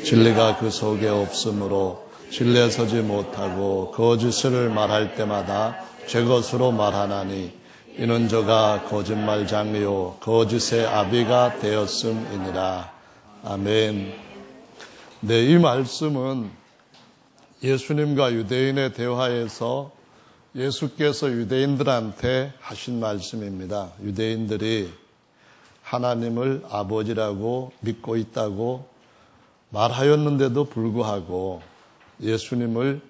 진리가 그 속에 없으므로 진리에 서지 못하고 거짓을 말할 때마다 제 것으로 말하나니 이는 저가 거짓말장이요 거짓의 아비가 되었음이니라. 아멘. 네, 이 말씀은 예수님과 유대인의 대화에서 예수께서 유대인들한테 하신 말씀입니다. 유대인들이 하나님을 아버지라고 믿고 있다고 말하였는데도 불구하고 예수님을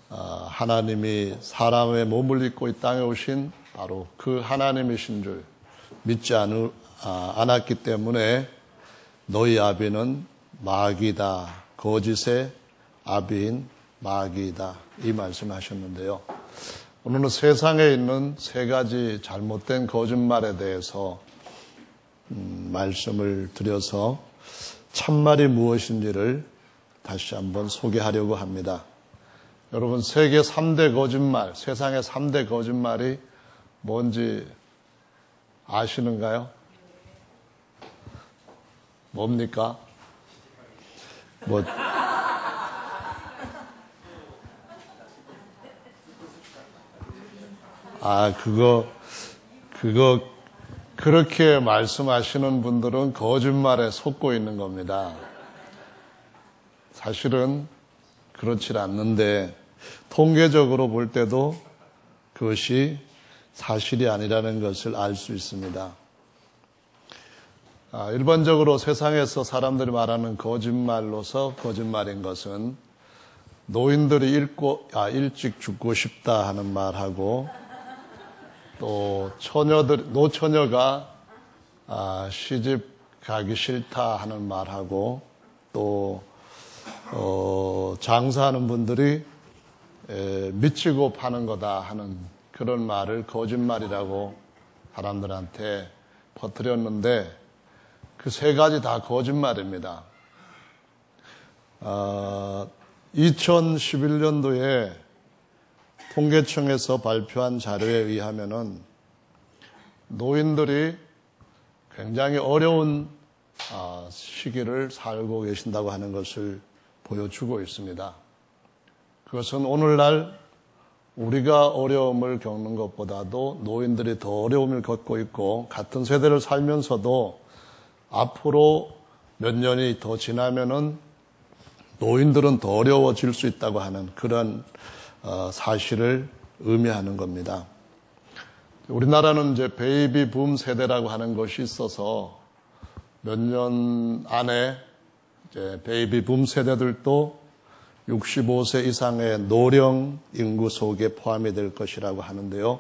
하나님이 사람의 몸을 입고 이 땅에 오신 바로 그 하나님이신 줄 믿지 않았기 때문에 너희 아비는 마귀다, 거짓의 아비인 마귀이다, 이 말씀하셨는데요. 오늘은 세상에 있는 세 가지 잘못된 거짓말에 대해서 말씀을 드려서 참말이 무엇인지를 다시 한번 소개하려고 합니다. 여러분, 세계 3대 거짓말, 세상의 3대 거짓말이 뭔지 아시는가요? 뭡니까? 그렇게 말씀하시는 분들은 거짓말에 속고 있는 겁니다. 사실은 그렇지 않는데, 통계적으로 볼 때도 그것이 사실이 아니라는 것을 알 수 있습니다. 일반적으로 세상에서 사람들이 말하는 거짓말로서 거짓말인 것은 노인들이 일찍 죽고 싶다 하는 말하고, 또 노처녀가 시집 가기 싫다 하는 말하고, 또 장사하는 분들이 미치고 파는 거다 하는 그런 말을 거짓말이라고 사람들한테 퍼뜨렸는데, 그 세 가지 다 거짓말입니다. 2011년도에 통계청에서 발표한 자료에 의하면은 노인들이 굉장히 어려운 시기를 살고 계신다고 하는 것을 보여주고 있습니다. 그것은 오늘날 우리가 어려움을 겪는 것보다도 노인들이 더 어려움을 겪고 있고, 같은 세대를 살면서도 앞으로 몇 년이 더 지나면은 노인들은 더 어려워질 수 있다고 하는 그런 사실을 의미하는 겁니다. 우리나라는 이제 베이비 붐 세대라고 하는 것이 있어서 몇 년 안에 이제 베이비 붐 세대들도 65세 이상의 노령 인구 속에 포함이 될 것이라고 하는데요.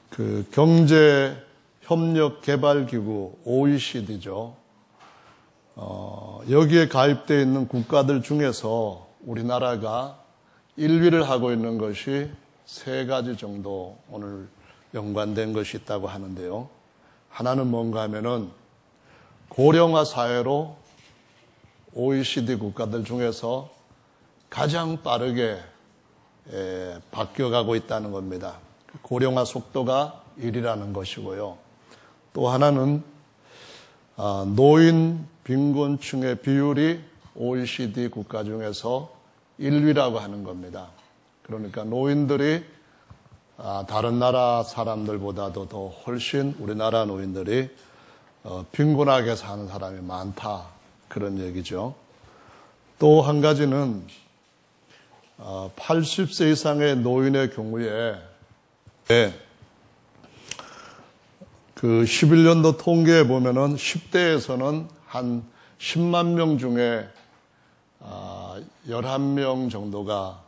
그 경제협력개발기구 OECD죠. 여기에 가입되어 있는 국가들 중에서 우리나라가 1위를 하고 있는 것이 세 가지 정도 오늘 연관된 것이 있다고 하는데요. 하나는 뭔가 하면은 고령화 사회로 OECD 국가들 중에서 가장 빠르게 바뀌어가고 있다는 겁니다. 고령화 속도가 1위라는 것이고요. 또 하나는 노인 빈곤층의 비율이 OECD 국가 중에서 1위라고 하는 겁니다. 그러니까 노인들이 다른 나라 사람들보다도 더 훨씬 우리나라 노인들이 빈곤하게 사는 사람이 많다, 그런 얘기죠. 또 한 가지는 80세 이상의 노인의 경우에 그 11년도 통계에 보면은 10대에서는 한 10만 명 중에 11명 정도가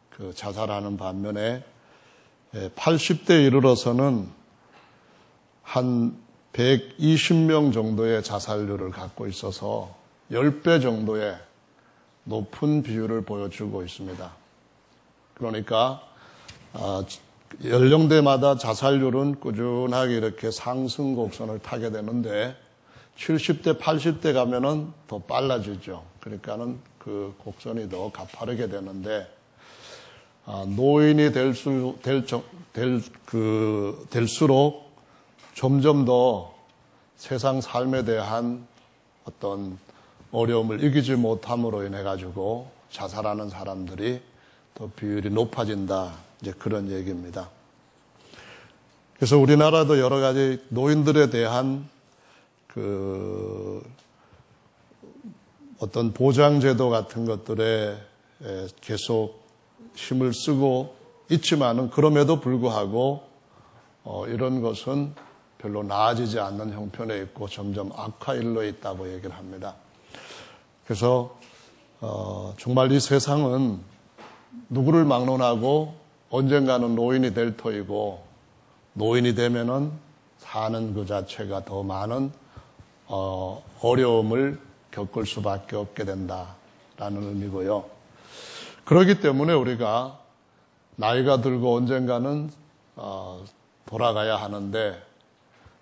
그 자살하는 반면에 80대에 이르러서는 한 120명 정도의 자살률을 갖고 있어서 10배 정도의 높은 비율을 보여주고 있습니다. 그러니까 연령대마다 자살률은 꾸준하게 이렇게 상승 곡선을 타게 되는데 70대, 80대 가면은 더 빨라지죠. 그러니까는 그 곡선이 더 가파르게 되는데, 노인이 될수록 점점 더 세상 삶에 대한 어떤 어려움을 이기지 못함으로 인해 가지고 자살하는 사람들이 더 비율이 높아진다. 이제 그런 얘기입니다. 그래서 우리나라도 여러 가지 노인들에 대한 어떤 보장제도 같은 것들에 계속 힘을 쓰고 있지만은 그럼에도 불구하고 이런 것은 별로 나아지지 않는 형편에 있고 점점 악화일로 있다고 얘기를 합니다. 그래서 정말 이 세상은 누구를 막론하고 언젠가는 노인이 될 터이고 노인이 되면은 사는 그 자체가 더 많은 어려움을 겪을 수밖에 없게 된다라는 의미고요. 그렇기 때문에 우리가 나이가 들고 언젠가는 돌아가야 하는데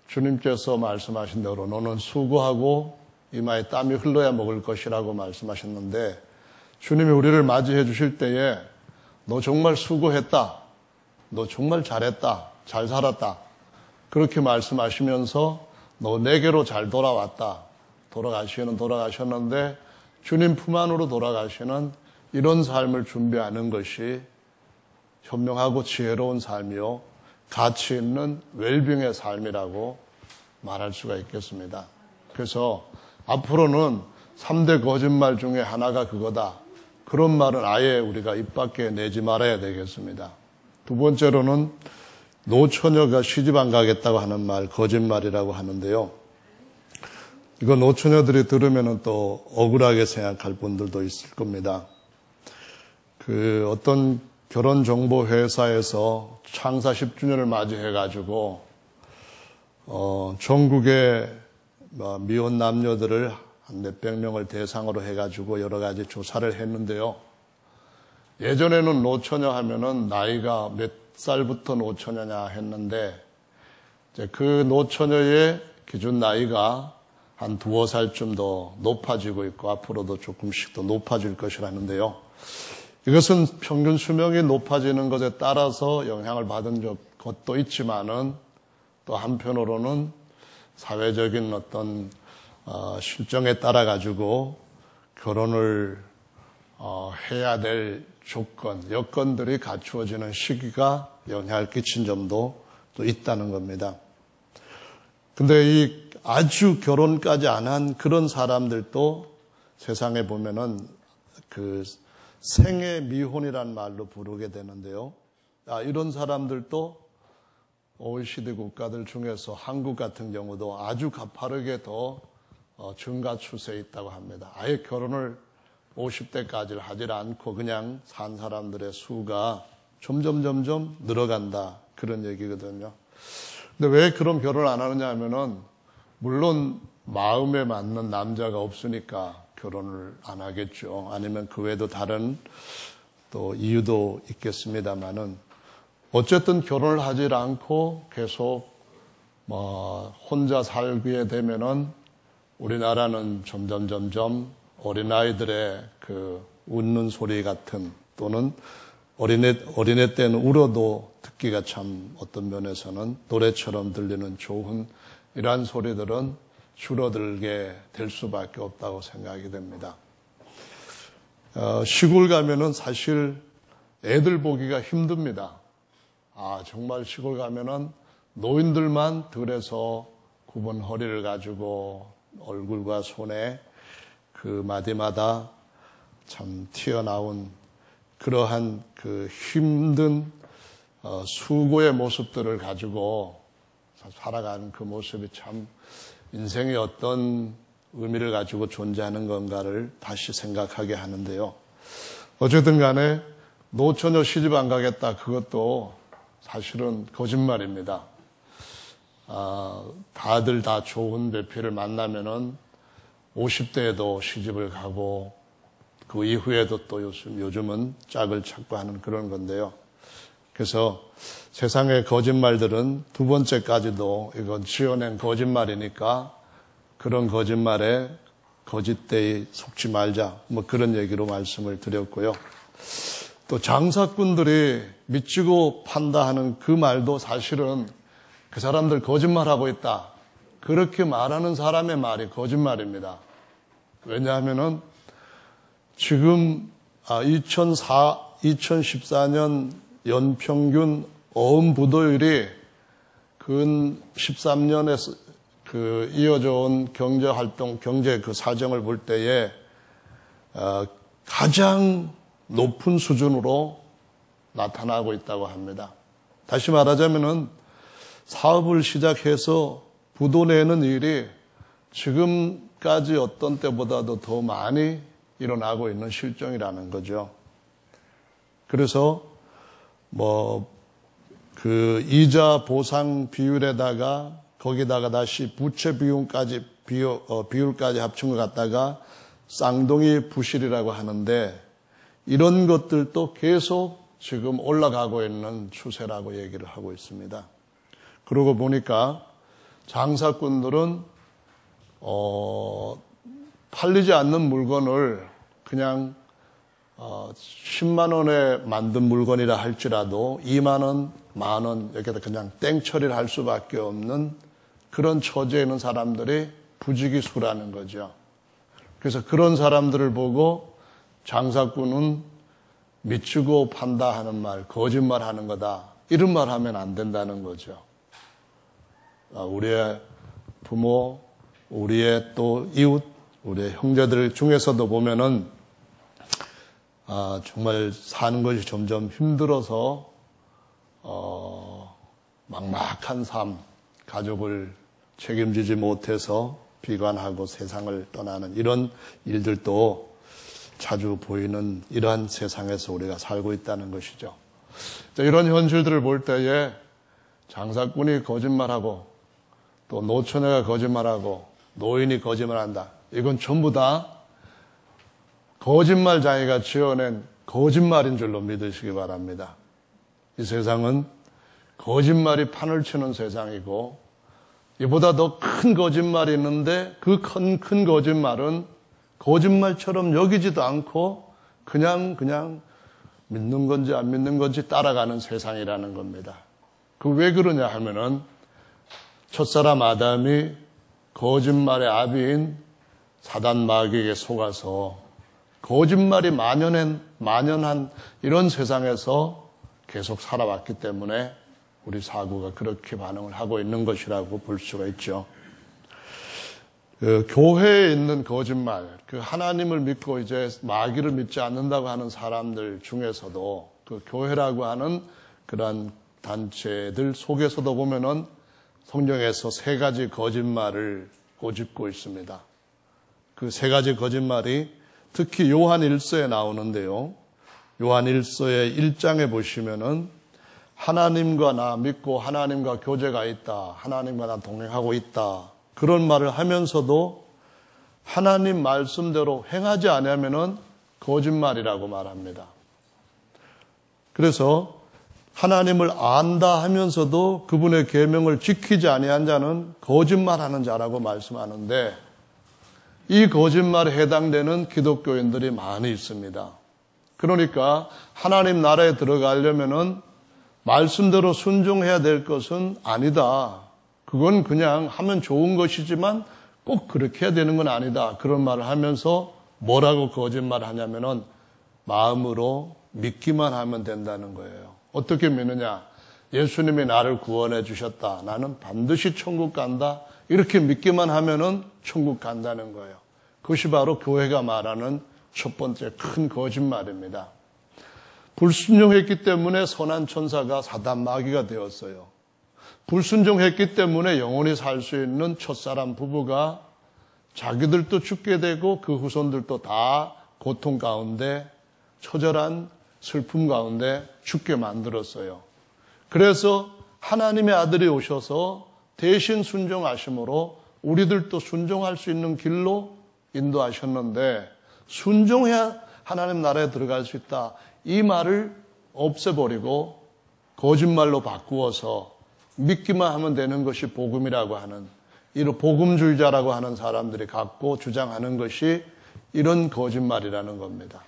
주님께서 말씀하신 대로 너는 수고하고 이마에 땀이 흘러야 먹을 것이라고 말씀하셨는데 주님이 우리를 맞이해 주실 때에 너 정말 수고했다. 너 정말 잘했다. 잘 살았다. 그렇게 말씀하시면서 너 내게로 잘 돌아왔다. 돌아가셨는데 주님 품 안으로 돌아가시는 이런 삶을 준비하는 것이 현명하고 지혜로운 삶이요. 가치 있는 웰빙의 삶이라고 말할 수가 있겠습니다. 그래서 앞으로는 3대 거짓말 중에 하나가 그거다. 그런 말은 아예 우리가 입 밖에 내지 말아야 되겠습니다. 두 번째로는 노처녀가 시집 안 가겠다고 하는 말, 거짓말이라고 하는데요. 이거 노처녀들이 들으면 또 억울하게 생각할 분들도 있을 겁니다. 어떤 결혼정보회사에서 창사 10주년을 맞이해가지고, 전국의 미혼 남녀들을 한 몇백 명을 대상으로 해가지고 여러 가지 조사를 했는데요. 예전에는 노처녀 하면은 나이가 몇 살부터 노처녀냐 했는데, 이제 그 노처녀의 기준 나이가 한 2~5살쯤 더 높아지고 있고, 앞으로도 조금씩 더 높아질 것이라는데요. 이것은 평균 수명이 높아지는 것에 따라서 영향을 받은 것도 있지만은 또 한편으로는 사회적인 어떤 실정에 따라 가지고 결혼을 해야 될 조건, 여건들이 갖추어지는 시기가 영향을 끼친 점도 또 있다는 겁니다. 근데 이 아주 결혼까지 안 한 그런 사람들도 세상에 보면은 생애 미혼이란 말로 부르게 되는데요. 이런 사람들도 OECD 국가들 중에서 한국 같은 경우도 아주 가파르게 더 증가 추세에 있다고 합니다. 아예 결혼을 50대까지 하질 않고 그냥 산 사람들의 수가 점점 늘어간다. 그런 얘기거든요. 근데 왜 그런 결혼을 안 하느냐 하면은 물론 마음에 맞는 남자가 없으니까 결혼을 안 하겠죠. 아니면 그 외에도 다른 또 이유도 있겠습니다만은 어쨌든 결혼을 하질 않고 계속 혼자 살게 되면은 우리나라는 점점 어린아이들의 웃는 소리 같은 또는 어린애 때는 울어도 듣기가 참 어떤 면에서는 노래처럼 들리는 좋은 이러한 소리들은 줄어들게 될 수밖에 없다고 생각이 됩니다. 시골 가면은 사실 애들 보기가 힘듭니다. 정말 시골 가면은 노인들만 들에서 굽은 허리를 가지고 얼굴과 손에 그 마디마다 참 튀어나온 그러한 힘든 수고의 모습들을 가지고 살아가는 그 모습이 참 인생이 어떤 의미를 가지고 존재하는 건가를 다시 생각하게 하는데요. 어쨌든 간에 노처녀 시집 안 가겠다 그것도 사실은 거짓말입니다. 다들 다 좋은 배필을 만나면은 50대에도 시집을 가고 그 이후에도 또 요즘은 짝을 찾고 하는 그런 건데요. 그래서 세상의 거짓말들은 두 번째까지도 이건 지어낸 거짓말이니까 그런 거짓말에 거짓되이 속지 말자 그런 얘기로 말씀을 드렸고요. 또 장사꾼들이 미치고 판다 하는 그 말도 사실은 그 사람들 거짓말하고 있다. 그렇게 말하는 사람의 말이 거짓말입니다. 왜냐하면은 지금 2014년 연평균 어음 부도율이 근 13년에서 이어져 온 경제 활동, 경제 사정을 볼 때에 가장 높은 수준으로 나타나고 있다고 합니다. 다시 말하자면은 사업을 시작해서 부도 내는 일이 지금까지 어떤 때보다도 더 많이 일어나고 있는 실정이라는 거죠. 그래서 이자 보상 비율에다가 거기다가 다시 부채 비율까지 합친 것 갖다가 쌍둥이 부실이라고 하는데 이런 것들도 계속 지금 올라가고 있는 추세라고 얘기를 하고 있습니다. 그러고 보니까 장사꾼들은 팔리지 않는 물건을 그냥 10만 원에 만든 물건이라 할지라도 2만 원, 만 원 이렇게 그냥 땡처리를 할 수밖에 없는 그런 처지에 있는 사람들이 부지기수라는 거죠. 그래서 그런 사람들을 보고 장사꾼은 미치고 판다 하는 말, 거짓말 하는 거다. 이런 말 하면 안 된다는 거죠. 우리의 부모, 우리의 또 이웃, 우리의 형제들 중에서도 보면은 정말 사는 것이 점점 힘들어서 막막한 삶, 가족을 책임지지 못해서 비관하고 세상을 떠나는 이런 일들도 자주 보이는 이러한 세상에서 우리가 살고 있다는 것이죠. 이런 현실들을 볼 때에 장사꾼이 거짓말하고 또 노처녀가 거짓말하고 노인이 거짓말한다. 이건 전부 다 거짓말장애가 지어낸 거짓말인 줄로 믿으시기 바랍니다. 이 세상은 거짓말이 판을 치는 세상이고 이보다 더 큰 거짓말이 있는데 그 큰 거짓말은 거짓말처럼 여기지도 않고 그냥 믿는 건지 안 믿는 건지 따라가는 세상이라는 겁니다. 그 왜 그러냐 하면은 첫사람 아담이 거짓말의 아비인 사단 마귀에게 속아서 거짓말이 만연한 이런 세상에서 계속 살아왔기 때문에 우리 사고가 그렇게 반응을 하고 있는 것이라고 볼 수가 있죠. 교회에 있는 거짓말, 하나님을 믿고 이제 마귀를 믿지 않는다고 하는 사람들 중에서도 그 교회라고 하는 그러한 단체들 속에서도 보면은 성경에서 3가지 거짓말을 꼬집고 있습니다. 그 3가지 거짓말이 특히 요한 1서에 나오는데요. 요한 1서의 1장에 보시면은 하나님과 나 믿고 하나님과 교제가 있다. 하나님과 나 동행하고 있다. 그런 말을 하면서도 하나님 말씀대로 행하지 않으면은 거짓말이라고 말합니다. 그래서 하나님을 안다 하면서도 그분의 계명을 지키지 아니한 자는 거짓말하는 자라고 말씀하는데 이 거짓말에 해당되는 기독교인들이 많이 있습니다. 그러니까 하나님 나라에 들어가려면은 말씀대로 순종해야 될 것은 아니다. 그건 그냥 하면 좋은 것이지만 꼭 그렇게 해야 되는 건 아니다. 그런 말을 하면서 뭐라고 거짓말을 하냐면은 마음으로 믿기만 하면 된다는 거예요. 어떻게 믿느냐? 예수님이 나를 구원해 주셨다. 나는 반드시 천국 간다. 이렇게 믿기만 하면은 천국 간다는 거예요. 그것이 바로 교회가 말하는 첫 번째 큰 거짓말입니다. 불순종했기 때문에 선한 천사가 사단 마귀가 되었어요. 불순종했기 때문에 영원히 살 수 있는 첫사람 부부가 자기들도 죽게 되고 그 후손들도 다 고통 가운데 처절한 슬픔 가운데 죽게 만들었어요. 그래서 하나님의 아들이 오셔서 대신 순종하심으로 우리들도 순종할 수 있는 길로 인도하셨는데 순종해야 하나님 나라에 들어갈 수 있다. 이 말을 없애버리고 거짓말로 바꾸어서 믿기만 하면 되는 것이 복음이라고 하는 이런 복음주의자라고 하는 사람들이 갖고 주장하는 것이 이런 거짓말이라는 겁니다.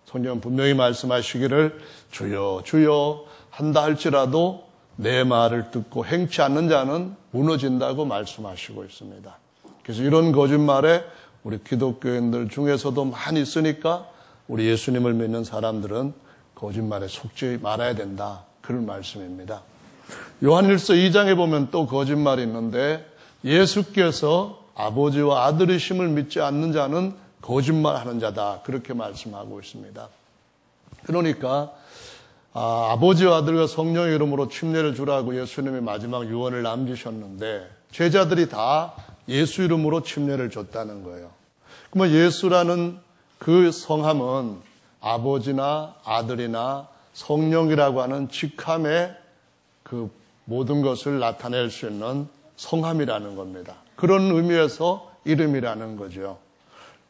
성경은 분명히 말씀하시기를 주여 주여 한다 할지라도 내 말을 듣고 행치 않는 자는 무너진다고 말씀하시고 있습니다. 그래서 이런 거짓말에 우리 기독교인들 중에서도 많이 있으니까 우리 예수님을 믿는 사람들은 거짓말에 속지 말아야 된다. 그런 말씀입니다. 요한일서 2장에 보면 또 거짓말이 있는데 예수께서 아버지와 아들이심을 믿지 않는 자는 거짓말하는 자다. 그렇게 말씀하고 있습니다. 그러니까 아버지와 아들과 성령의 이름으로 침례를 주라고 예수님이 마지막 유언을 남기셨는데 제자들이 다 예수 이름으로 침례를 줬다는 거예요. 그러면 예수라는 그 성함은 아버지나 아들이나 성령이라고 하는 직함의 그 모든 것을 나타낼 수 있는 성함이라는 겁니다. 그런 의미에서 이름이라는 거죠.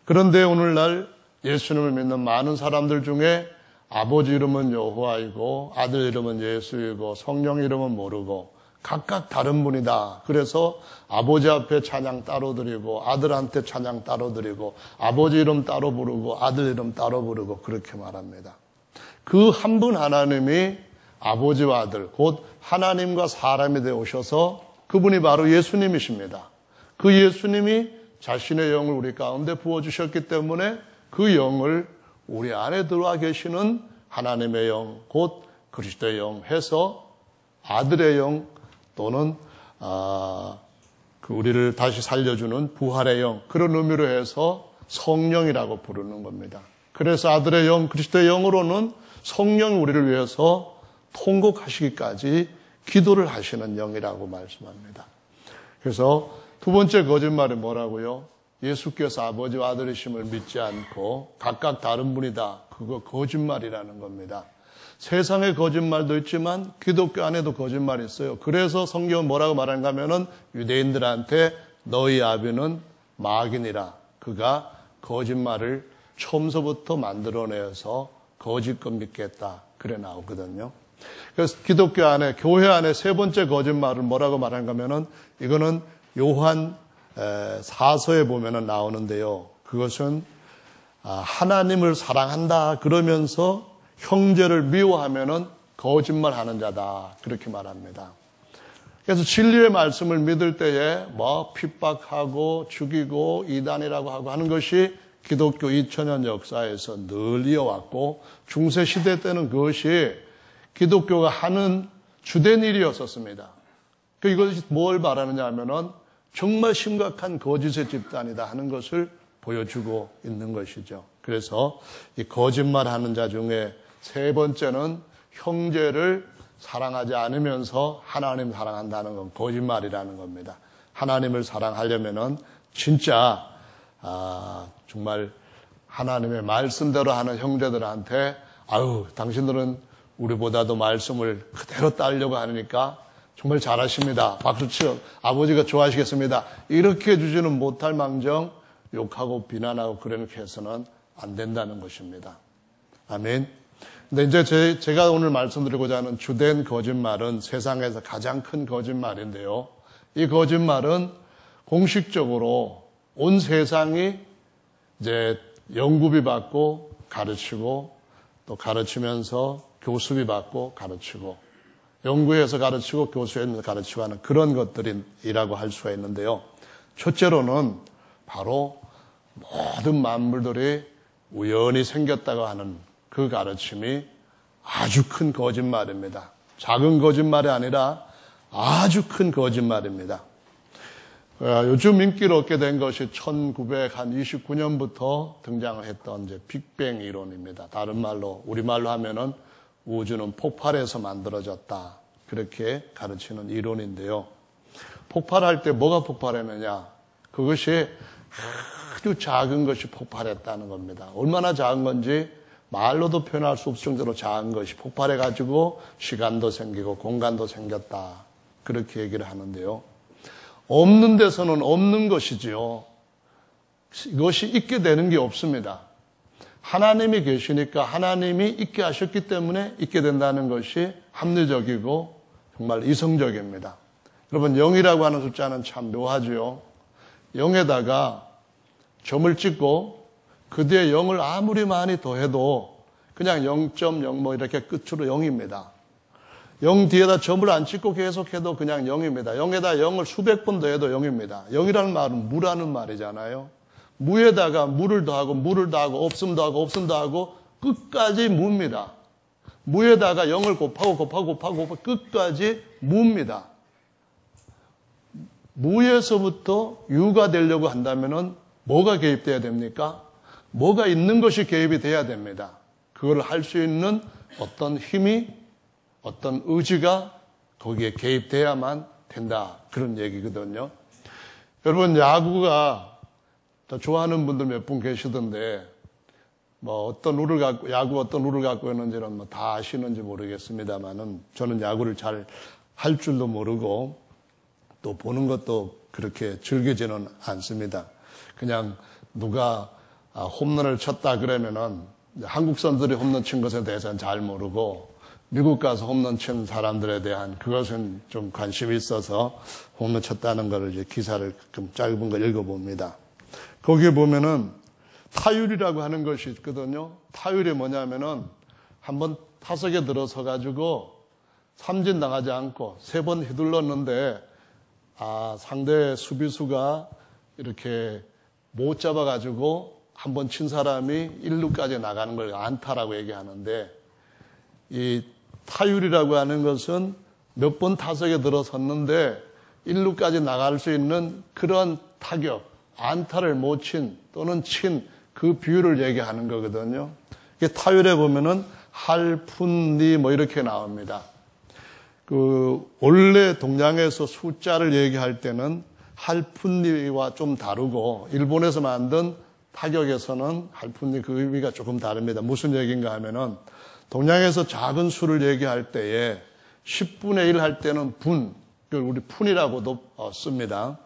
그런데 오늘날 예수님을 믿는 많은 사람들 중에 아버지 이름은 여호와이고 아들 이름은 예수이고 성령 이름은 모르고 각각 다른 분이다. 그래서 아버지 앞에 찬양 따로 드리고 아들한테 찬양 따로 드리고 아버지 이름 따로 부르고 아들 이름 따로 부르고 그렇게 말합니다. 그 한 분 하나님이 아버지와 아들 곧 하나님과 사람이 되어 오셔서 그분이 바로 예수님이십니다. 그 예수님이 자신의 영을 우리 가운데 부어주셨기 때문에 그 영을 우리 안에 들어와 계시는 하나님의 영, 곧 그리스도의 영 해서 아들의 영 또는 우리를 다시 살려주는 부활의 영, 그런 의미로 해서 성령이라고 부르는 겁니다. 그래서 아들의 영, 그리스도의 영으로는 성령이 우리를 위해서 통곡하시기까지 기도를 하시는 영이라고 말씀합니다. 그래서 두 번째 거짓말이 뭐라고요? 예수께서 아버지와 아들이심을 믿지 않고 각각 다른 분이다. 그거 거짓말이라는 겁니다. 세상에 거짓말도 있지만 기독교 안에도 거짓말이 있어요. 그래서 성경은 뭐라고 말하는가 하면은 유대인들한테 너희 아비는 마귀니라. 그가 거짓말을 처음서부터 만들어내서 거짓것 믿겠다. 그래 나오거든요. 그래서 기독교 안에, 교회 안에 세 번째 거짓말을 뭐라고 말하는가 하면은 이거는 요한 사서에 보면은 나오는데요. 그것은 하나님을 사랑한다 그러면서 형제를 미워하면은 거짓말하는 자다 그렇게 말합니다. 그래서 진리의 말씀을 믿을 때에 핍박하고 죽이고 이단이라고 하고 하는 것이 기독교 2000년 역사에서 늘 이어왔고 중세 시대 때는 그것이 기독교가 하는 주된 일이었었습니다. 이것이 뭘 말하느냐 하면은 정말 심각한 거짓의 집단이다 하는 것을 보여주고 있는 것이죠. 그래서 이 거짓말하는 자 중에 세 번째는 형제를 사랑하지 않으면서 하나님 사랑한다는 건 거짓말이라는 겁니다. 하나님을 사랑하려면은 진짜 정말 하나님의 말씀대로 하는 형제들한테 당신들은 우리보다도 말씀을 그대로 따르려고 하니까 정말 잘하십니다. 박수 치어 아버지가 좋아하시겠습니다. 이렇게 해주지는 못할 망정 욕하고 비난하고 그렇게 해서는 안 된다는 것입니다. 아멘. 근데 이제 제가 오늘 말씀드리고자 하는 주된 거짓말은 세상에서 가장 큰 거짓말인데요. 이 거짓말은 공식적으로 온 세상이 이제 연구비 받고 가르치고 또 가르치면서 교수비 받고 가르치고 연구에서 가르치고 교수에서 가르치고 하는 그런 것들이라고 할 수가 있는데요. 첫째로는 바로 모든 만물들이 우연히 생겼다고 하는 그 가르침이 아주 큰 거짓말입니다. 작은 거짓말이 아니라 아주 큰 거짓말입니다. 요즘 인기를 얻게 된 것이 1929년부터 등장을 했던 이제 빅뱅 이론입니다. 다른 말로 우리말로 하면은 우주는 폭발해서 만들어졌다. 그렇게 가르치는 이론인데요. 폭발할 때 뭐가 폭발했느냐? 그것이 아주 작은 것이 폭발했다는 겁니다. 얼마나 작은 건지 말로도 표현할 수 없을 정도로 작은 것이 폭발해가지고 시간도 생기고 공간도 생겼다. 그렇게 얘기를 하는데요. 없는 데서는 없는 것이지요. 이것이 있게 되는 게 없습니다. 하나님이 계시니까 하나님이 있게 하셨기 때문에 있게 된다는 것이 합리적이고 정말 이성적입니다. 여러분 0이라고 하는 숫자는 참 묘하죠. 0에다가 점을 찍고 그 뒤에 0을 아무리 많이 더해도 그냥 0.0 이렇게 끝으로 0입니다. 0 뒤에다 점을 안 찍고 계속해도 그냥 0입니다. 0에다 0을 수백 번 더해도 0입니다. 0이라는 말은 무라는 말이잖아요. 무에다가 물을 더하고 물을 더하고 없음 더하고 없음 더하고 끝까지 무입니다. 무에다가 0을 곱하고 끝까지 무입니다. 무에서부터 유가 되려고 한다면은 뭐가 개입돼야 됩니까? 뭐가 있는 것이 개입이 돼야 됩니다. 그걸 할 수 있는 어떤 힘이, 어떤 의지가 거기에 개입돼야만 된다. 그런 얘기거든요. 여러분, 야구가 좋아하는 분들 몇 분 계시던데, 야구 어떤 룰을 갖고 있는지는 다 아시는지 모르겠습니다만은, 저는 야구를 잘 할 줄도 모르고, 또 보는 것도 그렇게 즐기지는 않습니다. 그냥 누가 홈런을 쳤다 그러면은 한국 선수들이 홈런 친 것에 대해서는 잘 모르고 미국 가서 홈런 친 사람들에 대한 그것은 좀 관심이 있어서 홈런 쳤다는 걸 이제 기사를 좀 짧은 걸 읽어봅니다. 거기에 보면은 타율이라고 하는 것이 있거든요. 타율이 뭐냐면은 한번 타석에 들어서 가지고 삼진 당하지 않고 3번 휘둘렀는데 상대 수비수가 이렇게 못 잡아가지고 한번 친 사람이 1루까지 나가는 걸 안타라고 얘기하는데, 이 타율이라고 하는 것은 몇 번 타석에 들어섰는데 1루까지 나갈 수 있는 그런 타격, 안타를 못 친 또는 친 그 비율을 얘기하는 거거든요. 이게 타율에 보면은 할푼리 이렇게 나옵니다. 원래 동양에서 숫자를 얘기할 때는 할푼리와 좀 다르고, 일본에서 만든 타격에서는 할푼리 그 의미가 조금 다릅니다. 무슨 얘기인가 하면은, 동양에서 작은 수를 얘기할 때에 10분의 1 할 때는 분, 그걸 우리 푼이라고도 씁니다.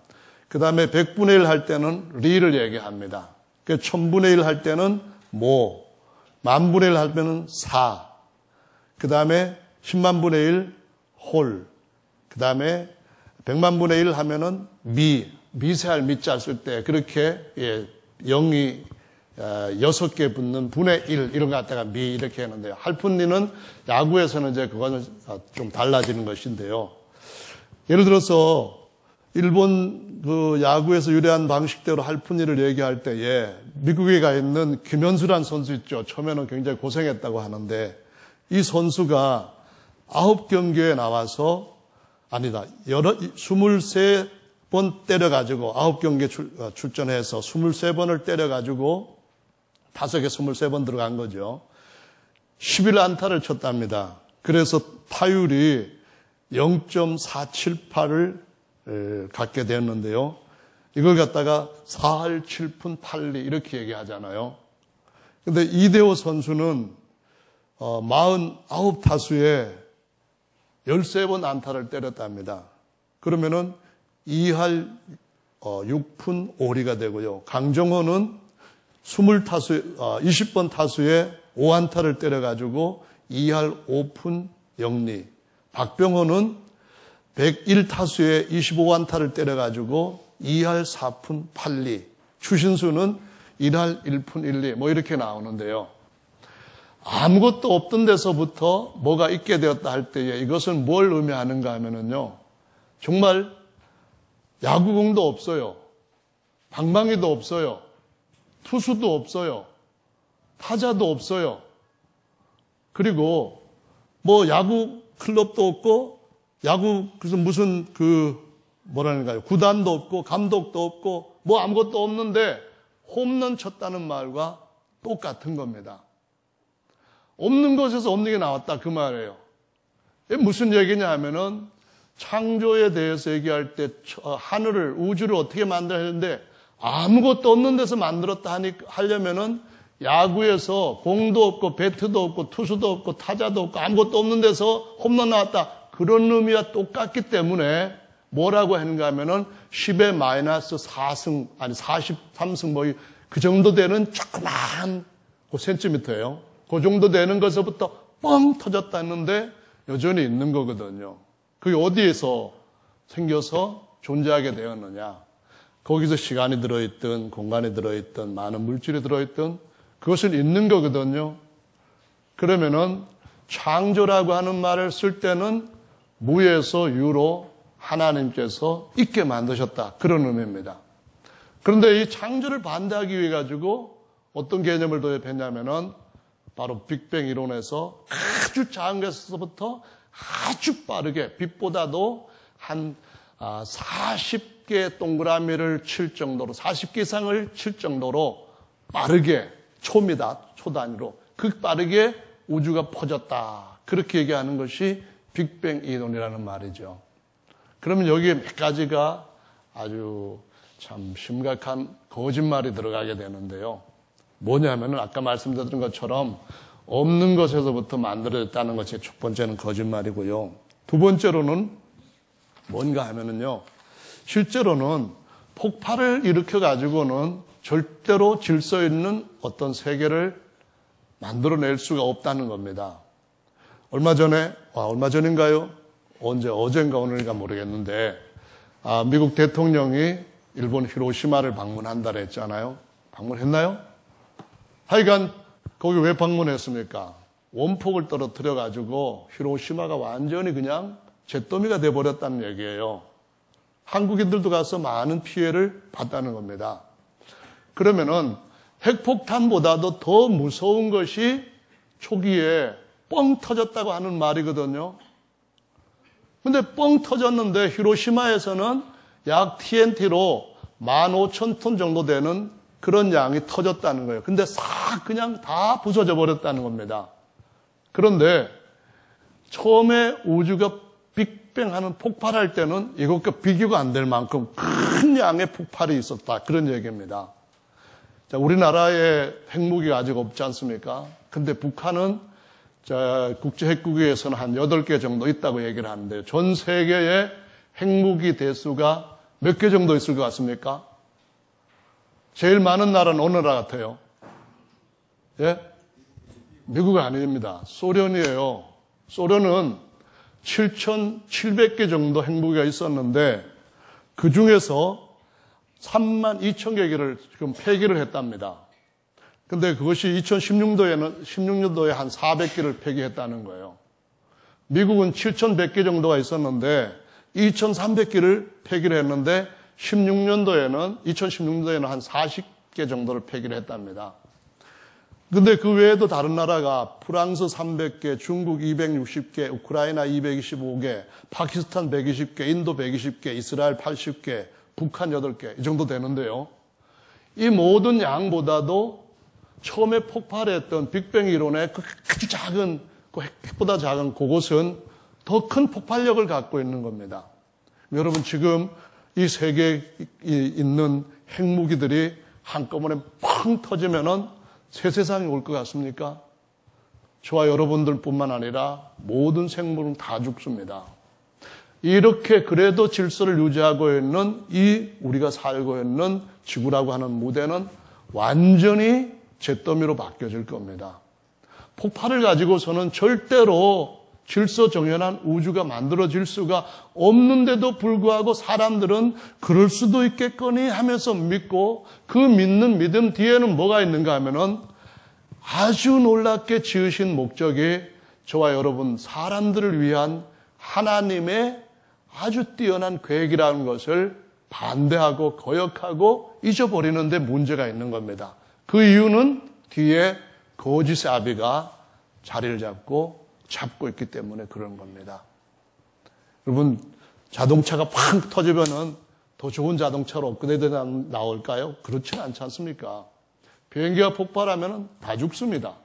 그 다음에 100분의 1 할 때는 리를 얘기합니다. 1000분의 1 할 때는 모, 만분의 1 할 때는 사, 그 다음에 10만분의 1 홀, 그 다음에 100만분의 1 하면은 미세할 미자 쓸 때 그렇게 0이 6개 붙는 분의 1 이런 거 갖다가 미 이렇게 하는데요. 할푼리는 야구에서는 이제 그거는 좀 달라지는 것인데요. 예를 들어서 일본 그 야구에서 유래한 방식대로 할푼리를 얘기할 때에 미국에 가 있는 김현수란 선수 있죠. 처음에는 굉장히 고생했다고 하는데, 이 선수가 9경기에 나와서 23번 때려가지고 9경기에 출전해서 23번을 때려가지고 타석에 23번 들어간 거죠. 11안타를 쳤답니다. 그래서 타율이 0.478을 갖게 되었는데요. 이걸 갖다가 4할 7푼 8리 이렇게 얘기하잖아요. 근데 이대호 선수는 49타수에 13번 안타를 때렸답니다. 그러면은 2할 6푼 5리가 되고요. 강정호는 20번 타수에 5안타를 때려가지고 2할 5푼 0리. 박병호는 101타수에 25안타를 때려가지고 2할 4푼 8리. 추신수는 1할 1푼 1리. 이렇게 나오는데요. 아무것도 없던 데서부터 뭐가 있게 되었다 할 때에 이것은 뭘 의미하는가 하면은요. 정말 야구공도 없어요. 방망이도 없어요. 투수도 없어요. 타자도 없어요. 그리고 야구 클럽도 없고, 그래서 무슨 구단도 없고, 감독도 없고, 아무것도 없는데 홈런 쳤다는 말과 똑같은 겁니다. 없는 것에서 없는 게 나왔다 그 말이에요. 이게 무슨 얘기냐 하면은 창조에 대해서 얘기할 때 하늘을, 우주를 어떻게 만들었는데 아무것도 없는 데서 만들었다 하려면은 야구에서 공도 없고 배트도 없고 투수도 없고 타자도 없고 아무것도 없는 데서 홈런 나왔다. 그런 의미와 똑같기 때문에 뭐라고 하는가 하면은 10의 마이너스 4승, 43승 그 정도 되는 조그만 센티미터예요. 그 정도 되는 것부터 뻥 터졌다 했는데 여전히 있는 거거든요. 그게 어디에서 생겨서 존재하게 되었느냐. 거기서 시간이 들어있든 공간이 들어있든 많은 물질이 들어있든 그것은 있는 거거든요. 그러면은 창조라고 하는 말을 쓸 때는 무에서 유로 하나님께서 있게 만드셨다. 그런 의미입니다. 그런데 이 창조를 반대하기 위해 가지고 어떤 개념을 도입했냐면은 바로 빅뱅 이론에서 아주 작은 것에서부터 아주 빠르게 빛보다도 한 40개 동그라미를 칠 정도로 40개 이상을 칠 정도로 빠르게 초 단위로 빠르게 우주가 퍼졌다. 그렇게 얘기하는 것이 빅뱅 이론이라는 말이죠. 그러면 여기에 몇 가지가 아주 참 심각한 거짓말이 들어가게 되는데요. 뭐냐면은 아까 말씀드린 것처럼 없는 것에서부터 만들어졌다는 것이 첫 번째는 거짓말이고요. 두 번째로는 뭔가 하면은요. 실제로는 폭발을 일으켜 가지고는 절대로 질서 있는 어떤 세계를 만들어낼 수가 없다는 겁니다. 얼마 전인가요? 어젠가 오늘인가 모르겠는데 미국 대통령이 일본 히로시마를 방문한다 했잖아요. 방문했나요? 하여간 거기 왜 방문했습니까? 원폭을 떨어뜨려 가지고 히로시마가 완전히 그냥 잿더미가 돼버렸다는 얘기예요. 한국인들도 가서 많은 피해를 봤다는 겁니다. 그러면은 핵폭탄보다도 더 무서운 것이 초기에 뻥 터졌다고 하는 말이거든요. 근데 뻥 터졌는데 히로시마에서는 약 TNT로 15,000톤 정도 되는 그런 양이 터졌다는 거예요. 근데 싹 그냥 다 부서져 버렸다는 겁니다. 그런데 처음에 우주가 빅뱅하는 폭발할 때는 이것과 비교가 안 될 만큼 큰 양의 폭발이 있었다. 그런 얘기입니다. 자, 우리나라에 핵무기가 아직 없지 않습니까? 근데 북한은 국제핵국위에서는 한 8개 정도 있다고 얘기를 하는데 전 세계의 핵무기 대수가 몇 개 정도 있을 것 같습니까? 제일 많은 나라는 어느 나라 같아요? 예? 미국 아닙니다. 소련이에요. 소련은 7,700개 정도 핵무기가 있었는데 그 중에서 32,000개를 지금 폐기를 했답니다. 근데 그것이 2016년도에 한 400개를 폐기했다는 거예요. 미국은 7,100개 정도가 있었는데 2,300개를 폐기를 했는데 2016년도에는 한 40개 정도를 폐기를 했답니다. 근데 그 외에도 다른 나라가 프랑스 300개, 중국 260개, 우크라이나 225개, 파키스탄 120개, 인도 120개, 이스라엘 80개, 북한 8개 이 정도 되는데요. 이 모든 양보다도 처음에 폭발했던 빅뱅 이론의 그 아주 작은, 그 핵보다 작은 그것은 더 큰 폭발력을 갖고 있는 겁니다. 여러분 지금 이 세계에 있는 핵무기들이 한꺼번에 펑 터지면은 새 세상이 올 것 같습니까? 저와 여러분들뿐만 아니라 모든 생물은 다 죽습니다. 이렇게 그래도 질서를 유지하고 있는 이 우리가 살고 있는 지구라고 하는 무대는 완전히 잿더미로 바뀌어질 겁니다. 폭발을 가지고서는 절대로 질서 정연한 우주가 만들어질 수가 없는데도 불구하고 사람들은 그럴 수도 있겠거니 하면서 믿고 그 믿는 믿음 뒤에는 뭐가 있는가 하면은 아주 놀랍게 지으신 목적이 저와 여러분 사람들을 위한 하나님의 아주 뛰어난 계획이라는 것을 반대하고 거역하고 잊어버리는 데 문제가 있는 겁니다. 그 이유는 뒤에 거짓의 아비가 자리를 잡고 있기 때문에 그런 겁니다. 여러분 자동차가 팍 터지면은 더 좋은 자동차로 업그레이드 나올까요? 그렇지는 않지 않습니까? 비행기가 폭발하면 다 죽습니다.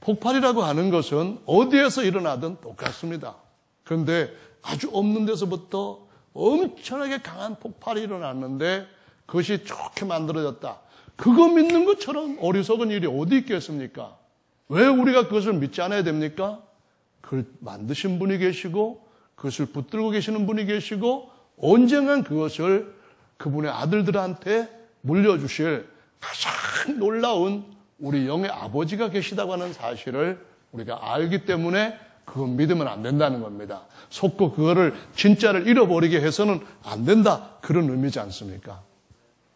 폭발이라고 하는 것은 어디에서 일어나든 똑같습니다. 그런데 아주 없는 데서부터 엄청나게 강한 폭발이 일어났는데 그것이 좋게 만들어졌다. 그거 믿는 것처럼 어리석은 일이 어디 있겠습니까? 왜 우리가 그것을 믿지 않아야 됩니까? 그걸 만드신 분이 계시고 그것을 붙들고 계시는 분이 계시고 언젠간 그것을 그분의 아들들한테 물려주실 가장 놀라운 우리 영의 아버지가 계시다고 하는 사실을 우리가 알기 때문에 그건 믿으면 안 된다는 겁니다. 속고 그거를 진짜를 잃어버리게 해서는 안 된다. 그런 의미지 않습니까?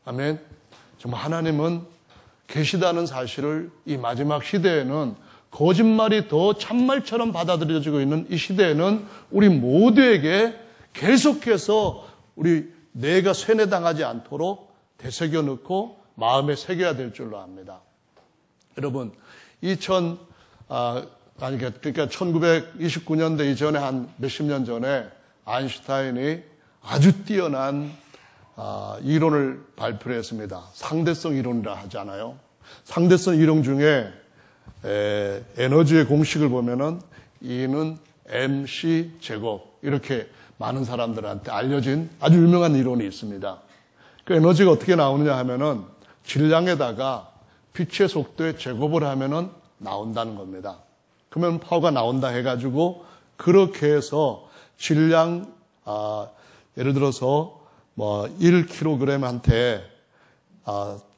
아멘. 정말 하나님은 계시다는 사실을 이 마지막 시대에는 거짓말이 더 참말처럼 받아들여지고 있는 이 시대에는 우리 모두에게 계속해서 우리 뇌가 쇠뇌당하지 않도록 되새겨 넣고 마음에 새겨야 될 줄로 압니다. 여러분, 그러니까 1929년대 이전에 한 몇십 년 전에 아인슈타인이 아주 뛰어난 이론을 발표를 했습니다. 상대성 이론이라 하잖아요. 상대성 이론 중에 에너지의 공식을 보면은 E는 mc 제곱 이렇게 많은 사람들한테 알려진 아주 유명한 이론이 있습니다. 그 에너지가 어떻게 나오느냐 하면은 질량에다가 빛의 속도의 제곱을 하면은 나온다는 겁니다. 그러면 파워가 나온다 해가지고 그렇게 해서 질량 예를 들어서 뭐 1kg한테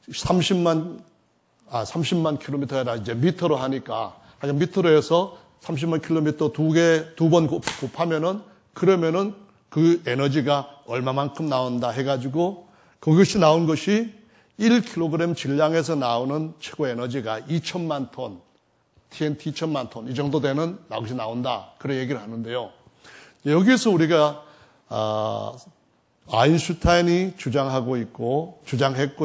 30만 킬로미터가 아니라 이제 미터로 하니까 미터로 해서 30만 킬로미터 두 번 곱하면은 그러면은 그 에너지가 얼마만큼 나온다 해가지고 그것이 나온 것이 1kg 질량에서 나오는 최고 에너지가 2천만 톤, TNT 2천만 톤 이 정도 되는 것이 나온다. 그런 얘기를 하는데요. 여기서 우리가 아인슈타인이 주장했고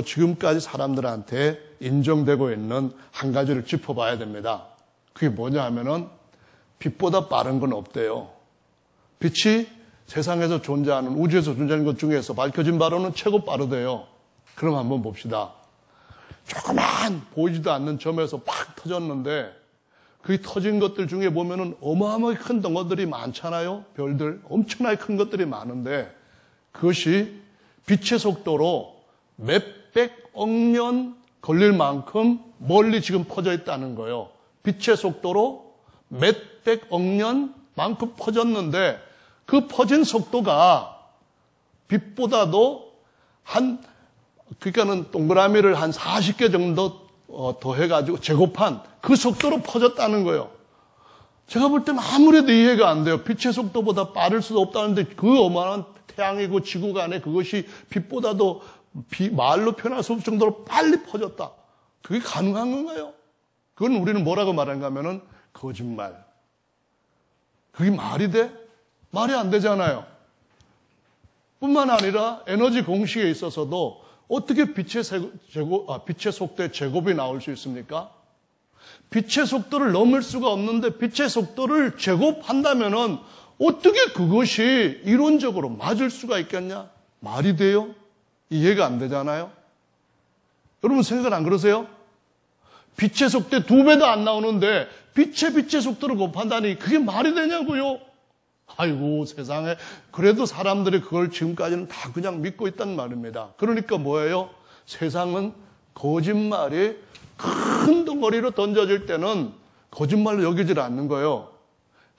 지금까지 사람들한테 인정되고 있는 한 가지를 짚어봐야 됩니다. 그게 뭐냐 하면은 빛보다 빠른 건 없대요. 빛이 세상에서 존재하는 우주에서 존재하는 것 중에서 밝혀진 바로는 최고 빠르대요. 그럼 한번 봅시다. 조그만 보이지도 않는 점에서 팍 터졌는데 그 터진 것들 중에 보면은 어마어마하게 큰 덩어리들이 많잖아요. 별들 엄청나게 큰 것들이 많은데 그것이 빛의 속도로 몇백억 년 걸릴 만큼 멀리 지금 퍼져 있다는 거예요. 빛의 속도로 몇백억 년만큼 퍼졌는데 그 퍼진 속도가 빛보다도 그러니까는 동그라미를 한 40개 정도 더해가지고 제곱한 그 속도로 퍼졌다는 거예요. 제가 볼 때는 아무래도 이해가 안 돼요. 빛의 속도보다 빠를 수도 없다는데 그 어마어마한 태양이고 지구가 안에 그것이 빛보다도 말로 표현할 수 없을 정도로 빨리 퍼졌다. 그게 가능한 건가요? 그건 우리는 뭐라고 말하는가 하면은 거짓말. 그게 말이 돼? 말이 안 되잖아요. 뿐만 아니라 에너지 공식에 있어서도 어떻게 빛의 속도의 제곱이 나올 수 있습니까? 빛의 속도를 넘을 수가 없는데 빛의 속도를 제곱한다면은 어떻게 그것이 이론적으로 맞을 수가 있겠냐? 말이 돼요? 이해가 안 되잖아요? 여러분 생각은 안 그러세요? 빛의 속도에 2배도 안 나오는데 빛의 속도를 곱한다니 그게 말이 되냐고요? 아이고 세상에. 그래도 사람들이 그걸 지금까지는 다 그냥 믿고 있단 말입니다. 그러니까 뭐예요? 세상은 거짓말이 큰 덩어리로 던져질 때는 거짓말로 여기질 않는 거예요.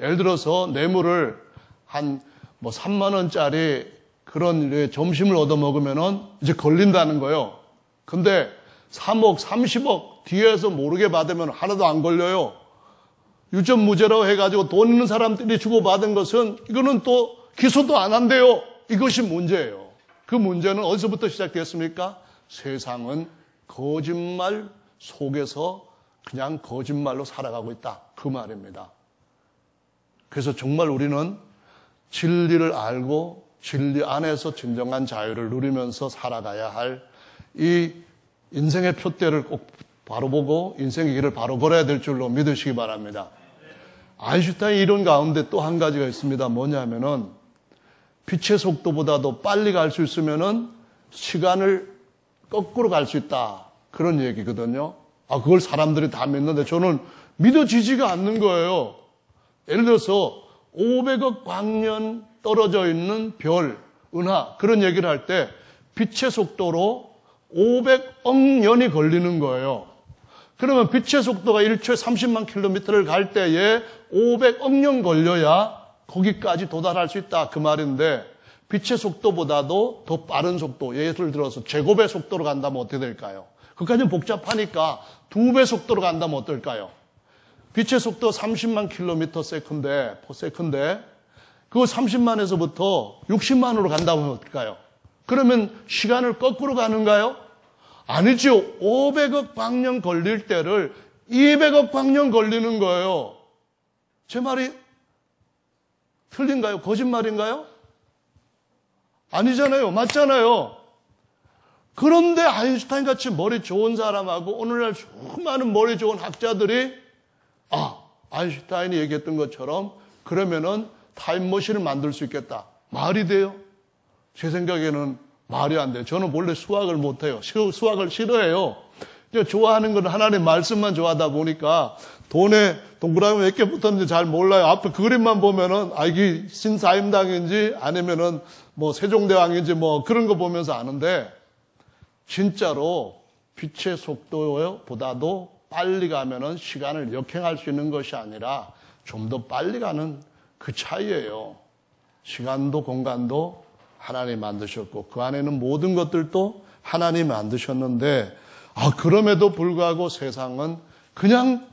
예를 들어서 뇌물을 한 3만 원짜리 그런 점심을 얻어먹으면은 이제 걸린다는 거예요. 근데 3억, 30억 뒤에서 모르게 받으면 하나도 안 걸려요. 유전무죄라고 해가지고 돈 있는 사람들이 주고받은 것은 이거는 또 기소도 안 한대요. 이것이 문제예요. 그 문제는 어디서부터 시작됐습니까? 세상은 거짓말 속에서 그냥 거짓말로 살아가고 있다. 그 말입니다. 그래서 정말 우리는 진리를 알고 진리 안에서 진정한 자유를 누리면서 살아가야 할 이 인생의 표대를 꼭 바로 보고 인생의 길을 바로 걸어야 될 줄로 믿으시기 바랍니다. 아인슈타인 이론 가운데 또 한 가지가 있습니다. 뭐냐면은 빛의 속도보다도 빨리 갈 수 있으면은 시간을 거꾸로 갈 수 있다. 그런 얘기거든요. 그걸 사람들이 다 믿는데 저는 믿어지지가 않는 거예요. 예를 들어서 500억 광년 떨어져 있는 별, 은하 그런 얘기를 할 때 빛의 속도로 500억 년이 걸리는 거예요. 그러면 빛의 속도가 1초에 30만 킬로미터를 갈 때에 500억 년 걸려야 거기까지 도달할 수 있다. 그 말인데 빛의 속도보다도 더 빠른 속도, 예를 들어서 제곱의 속도로 간다면 어떻게 될까요? 그까지는 복잡하니까 2배 속도로 간다면 어떨까요? 빛의 속도 30만 킬로미터 세컨드에 그 30만에서부터 60만으로 간다면 어떨까요? 그러면 시간을 거꾸로 가는가요? 아니죠. 500억 광년 걸릴 때를 200억 광년 걸리는 거예요. 제 말이 틀린가요? 거짓말인가요? 아니잖아요. 맞잖아요. 그런데 아인슈타인 같이 머리 좋은 사람하고 오늘날 수많은 머리 좋은 학자들이 아인슈타인이 얘기했던 것처럼 그러면은 타임머신을 만들 수 있겠다. 말이 돼요? 제 생각에는 말이 안 돼요. 저는 원래 수학을 못해요. 수학을 싫어해요. 좋아하는 건 하나님 말씀만 좋아하다 보니까 돈에 동그라미 몇 개 붙었는지 잘 몰라요. 앞에 그림만 보면은 이게 신사임당인지 아니면은 뭐 세종대왕인지 뭐 그런 거 보면서 아는데 진짜로 빛의 속도보다도 빨리 가면은 시간을 역행할 수 있는 것이 아니라 좀 더 빨리 가는 그 차이예요. 시간도 공간도 하나님이 만드셨고 그 안에는 모든 것들도 하나님이 만드셨는데 그럼에도 불구하고 세상은 그냥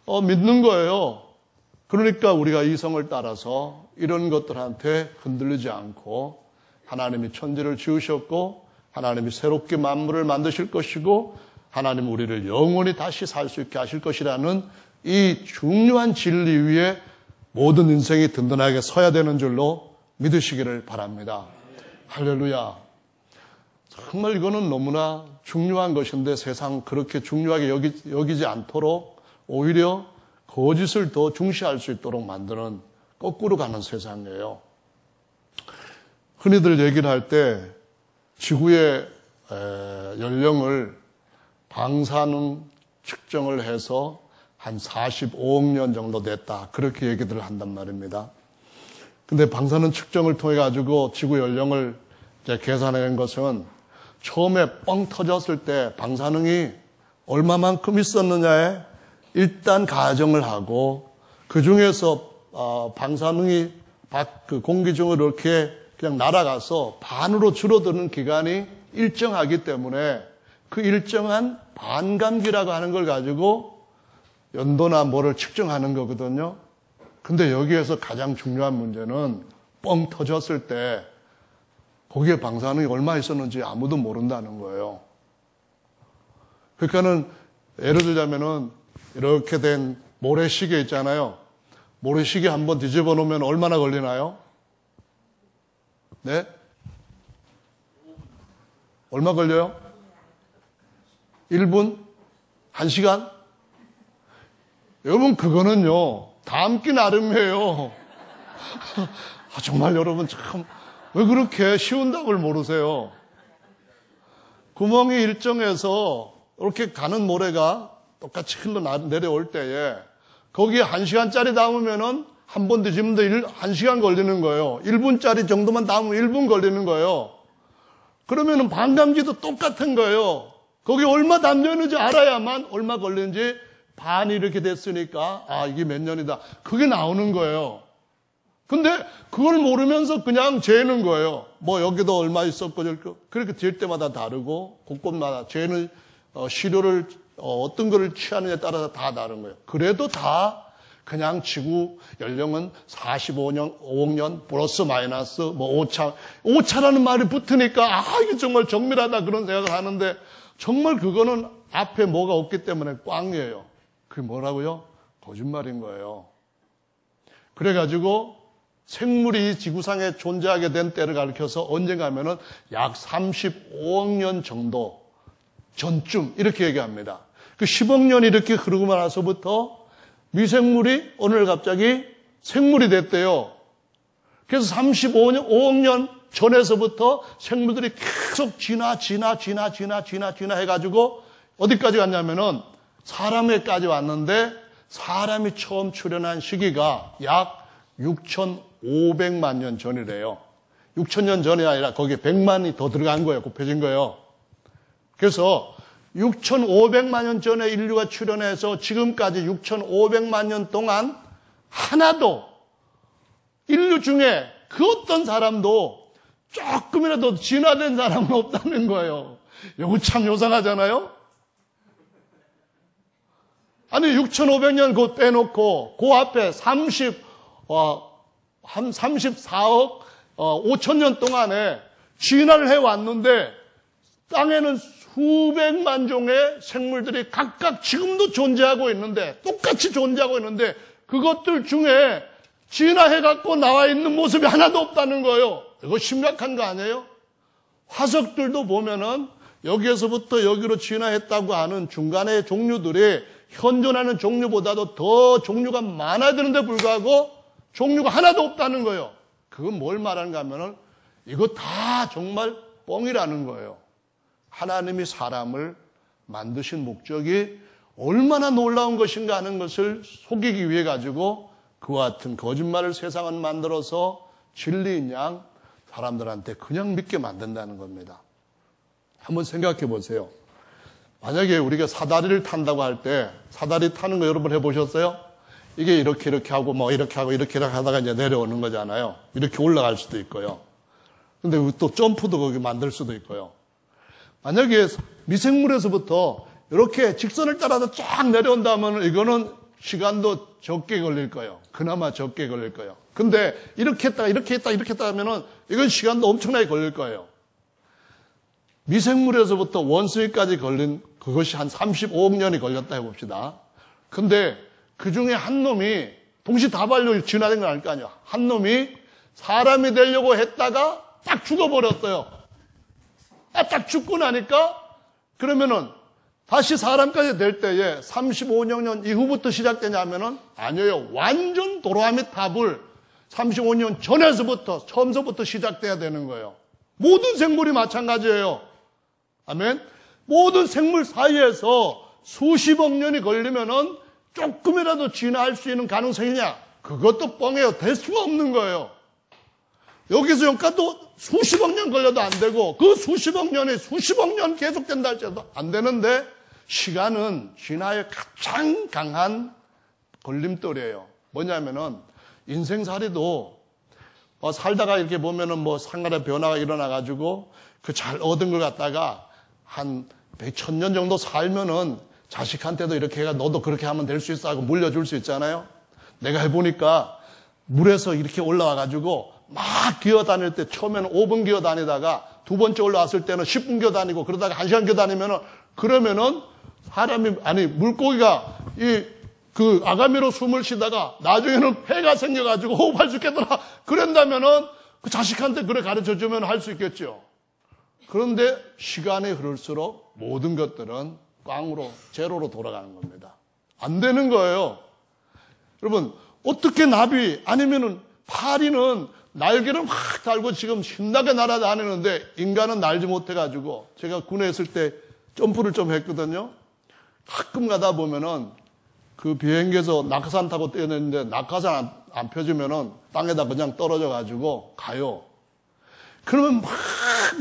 믿는 거예요. 그러니까 우리가 이성을 따라서 이런 것들한테 흔들리지 않고 하나님이 천지를 지으셨고 하나님이 새롭게 만물을 만드실 것이고 하나님 우리를 영원히 다시 살 수 있게 하실 것이라는 이 중요한 진리 위에 모든 인생이 든든하게 서야 되는 줄로 믿으시기를 바랍니다. 할렐루야. 정말 이거는 너무나 중요한 것인데 세상 그렇게 중요하게 여기지 않도록 오히려 거짓을 더 중시할 수 있도록 만드는 거꾸로 가는 세상이에요. 흔히들 얘기를 할 때 지구의 연령을 방사능 측정을 해서 한 45억 년 정도 됐다. 그렇게 얘기들을 한단 말입니다. 근데 방사능 측정을 통해 가지고 지구 연령을 이제 계산한 것은 처음에 뻥 터졌을 때 방사능이 얼마만큼 있었느냐에 일단 가정을 하고 그 중에서 방사능이 그 공기 중으로 이렇게 그냥 날아가서 반으로 줄어드는 기간이 일정하기 때문에 그 일정한 반감기라고 하는 걸 가지고 연도나 뭐를 측정하는 거거든요. 근데 여기에서 가장 중요한 문제는 뻥 터졌을 때 거기에 방사능이 얼마 있었는지 아무도 모른다는 거예요. 그러니까는 예를 들자면은 이렇게 된 모래시계 있잖아요. 모래시계 한번 뒤집어 놓으면 얼마나 걸리나요? 네? 얼마 걸려요? 1분? 1시간? 여러분 그거는요 담기 나름이에요. 정말 여러분 참 왜 그렇게 쉬운 답을 모르세요? 구멍이 일정해서 이렇게 가는 모래가 똑같이 흘러내려올 때에 거기에 1시간짜리 담으면은 한 번 뒤집는데 1시간 걸리는 거예요. 1분짜리 정도만 담으면 1분 걸리는 거예요. 그러면은 반감기도 똑같은 거예요. 거기 얼마 담겨있는지 알아야만 얼마 걸리는지 반이 이렇게 됐으니까 이게 몇 년이다. 그게 나오는 거예요. 근데 그걸 모르면서 그냥 재는 거예요. 뭐 여기도 얼마 있었고 그렇게 잴 때마다 다르고 곳곳마다 재는 시료를 어떤 거를 취하느냐에 따라서 다 다른 거예요. 그래도 다 그냥 지구 연령은 45년, 5억 년 플러스 마이너스 뭐 오차라는 말이 붙으니까 이게 정말 정밀하다 그런 생각을 하는데 정말 그거는 앞에 뭐가 없기 때문에 꽝이에요. 그게 뭐라고요? 거짓말인 거예요. 그래가지고 생물이 이 지구상에 존재하게 된 때를 가리켜서 언젠가 하면은 약 35억 년 정도 전쯤 이렇게 얘기합니다. 그 10억 년이 이렇게 흐르고 나서부터 미생물이 오늘 갑자기 생물이 됐대요. 그래서 35억 년 전에서부터 생물들이 계속 진화 해가지고 어디까지 갔냐면은 사람에까지 왔는데 사람이 처음 출현한 시기가 약 6,500만 년 전이래요. 6,000년 전이 아니라 거기에 100만이 더 들어간 거예요. 곱해진 거예요. 그래서 6,500만 년 전에 인류가 출현해서 지금까지 6,500만 년 동안 하나도 인류 중에 그 어떤 사람도 조금이라도 진화된 사람은 없다는 거예요. 이거 참 요상하잖아요? 아니 6,500년 곧 빼놓고 그 앞에 34억 5천 년 동안에 진화를 해왔는데 땅에는 수백만 종의 생물들이 각각 지금도 존재하고 있는데 똑같이 존재하고 있는데 그것들 중에 진화해갖고 나와 있는 모습이 하나도 없다는 거예요. 이거 심각한 거 아니에요? 화석들도 보면은 여기에서부터 여기로 진화했다고 하는 중간의 종류들이 현존하는 종류보다도 더 종류가 많아지는데 불구하고 종류가 하나도 없다는 거예요. 그건 뭘 말하는가 하면은 이거 다 정말 뻥이라는 거예요. 하나님이 사람을 만드신 목적이 얼마나 놀라운 것인가 하는 것을 속이기 위해 가지고 그와 같은 거짓말을 세상은 만들어서 진리인 양 사람들한테 그냥 믿게 만든다는 겁니다. 한번 생각해 보세요. 만약에 우리가 사다리를 탄다고 할 때 사다리 타는 거 여러분 해보셨어요? 이게 이렇게 하고 뭐 이렇게 하고 이렇게 하다가 이제 내려오는 거잖아요. 이렇게 올라갈 수도 있고요. 근데 또 점프도 거기 만들 수도 있고요. 만약에 미생물에서부터 이렇게 직선을 따라서 쫙 내려온다면 이거는 시간도 적게 걸릴 거예요. 그나마 적게 걸릴 거예요. 근데 이렇게 했다 하면은 이건 시간도 엄청나게 걸릴 거예요. 미생물에서부터 원숭이까지 걸린 그것이 한 35억 년이 걸렸다 해봅시다. 근데 그 중에 한 놈이 동시다발로 진화된 건 아닐 거 아니야. 한 놈이 사람이 되려고 했다가 딱 죽어버렸어요. 딱 죽고 나니까 그러면은 다시 사람까지 될 때에 35억 년 이후부터 시작되냐면은 아니에요. 완전 도라미 탑을 35년 전에서부터 처음서부터 시작돼야 되는 거예요. 모든 생물이 마찬가지예요. 아멘. 모든 생물 사이에서 수십억 년이 걸리면은 조금이라도 진화할 수 있는 가능성이냐? 그것도 뻥이에요. 될 수가 없는 거예요. 여기서 여기까지 수십억 년 걸려도 안 되고 그 수십억 년이 수십억 년 계속된다 할지라도 안 되는데 시간은 진화의 가장 강한 걸림돌이에요. 뭐냐면은 인생살이도 살다가 이렇게 보면은 뭐 생활의 변화가 일어나가지고 그 잘 얻은 걸 갖다가 한 1,000년 정도 살면은 자식한테도 이렇게 해가 너도 그렇게 하면 될 수 있어 하고 물려줄 수 있잖아요. 내가 해보니까 물에서 이렇게 올라와가지고 막 기어다닐 때 처음에는 5분 기어다니다가 두 번째 올라왔을 때는 10분 기어다니고 그러다가 1시간 기어다니면은 그러면은 사람이 물고기가 그 아가미로 숨을 쉬다가 나중에는 폐가 생겨가지고 호흡할 수 있겠더라. 그런다면은 그 자식한테 그래 가르쳐 주면 할 수 있겠죠. 그런데 시간이 흐를수록 모든 것들은 꽝으로 제로로 돌아가는 겁니다. 안 되는 거예요. 여러분 어떻게 나비 아니면은 파리는 날개를 막 달고 지금 신나게 날아다니는데 인간은 날지 못해가지고 제가 군에 있을 때 점프를 좀 했거든요. 가끔 가다 보면은 그 비행기에서 낙하산 타고 뛰어내는데 낙하산 안 펴지면은 땅에다 그냥 떨어져가지고 가요. 그러면 막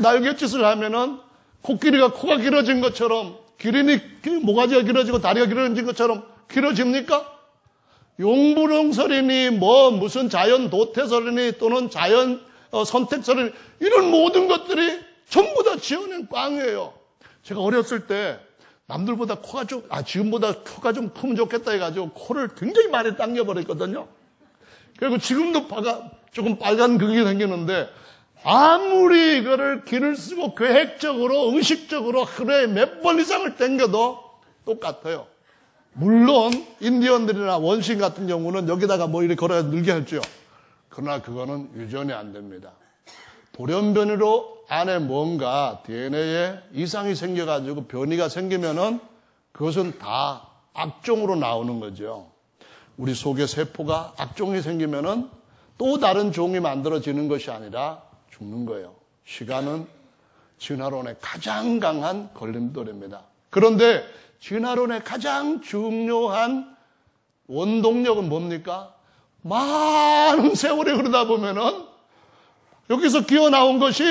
날갯짓을 하면은 코끼리가 코가 길어진 것처럼 기린이 모가지가 길어지고 다리가 길어진 것처럼 길어집니까? 용불응설이니 무슨 자연 도태설이니 또는 자연 선택설이니 이런 모든 것들이 전부 다 지어낸 꽝이에요. 제가 어렸을 때 남들보다 지금보다 코가 좀 크면 좋겠다 해가지고 코를 굉장히 많이 당겨버렸거든요. 그리고 지금도 조금 빨간 그게 생기는데 아무리 이거를 기를 쓰고 계획적으로 의식적으로 하루에 몇 번 이상을 당겨도 똑같아요. 물론 인디언들이나 원시인 같은 경우는 여기다가 뭐 이렇게 걸어야 늘게 할지요. 그러나 그거는 유전이 안 됩니다. 돌연변이로 안에 뭔가 DNA에 이상이 생겨가지고 변이가 생기면은 그것은 다 악종으로 나오는 거죠. 우리 속의 세포가 악종이 생기면은 또 다른 종이 만들어지는 것이 아니라 죽는 거예요. 시간은 진화론의 가장 강한 걸림돌입니다. 그런데 진화론의 가장 중요한 원동력은 뭡니까? 많은 세월이 흐르다 보면은 여기서 기어 나온 것이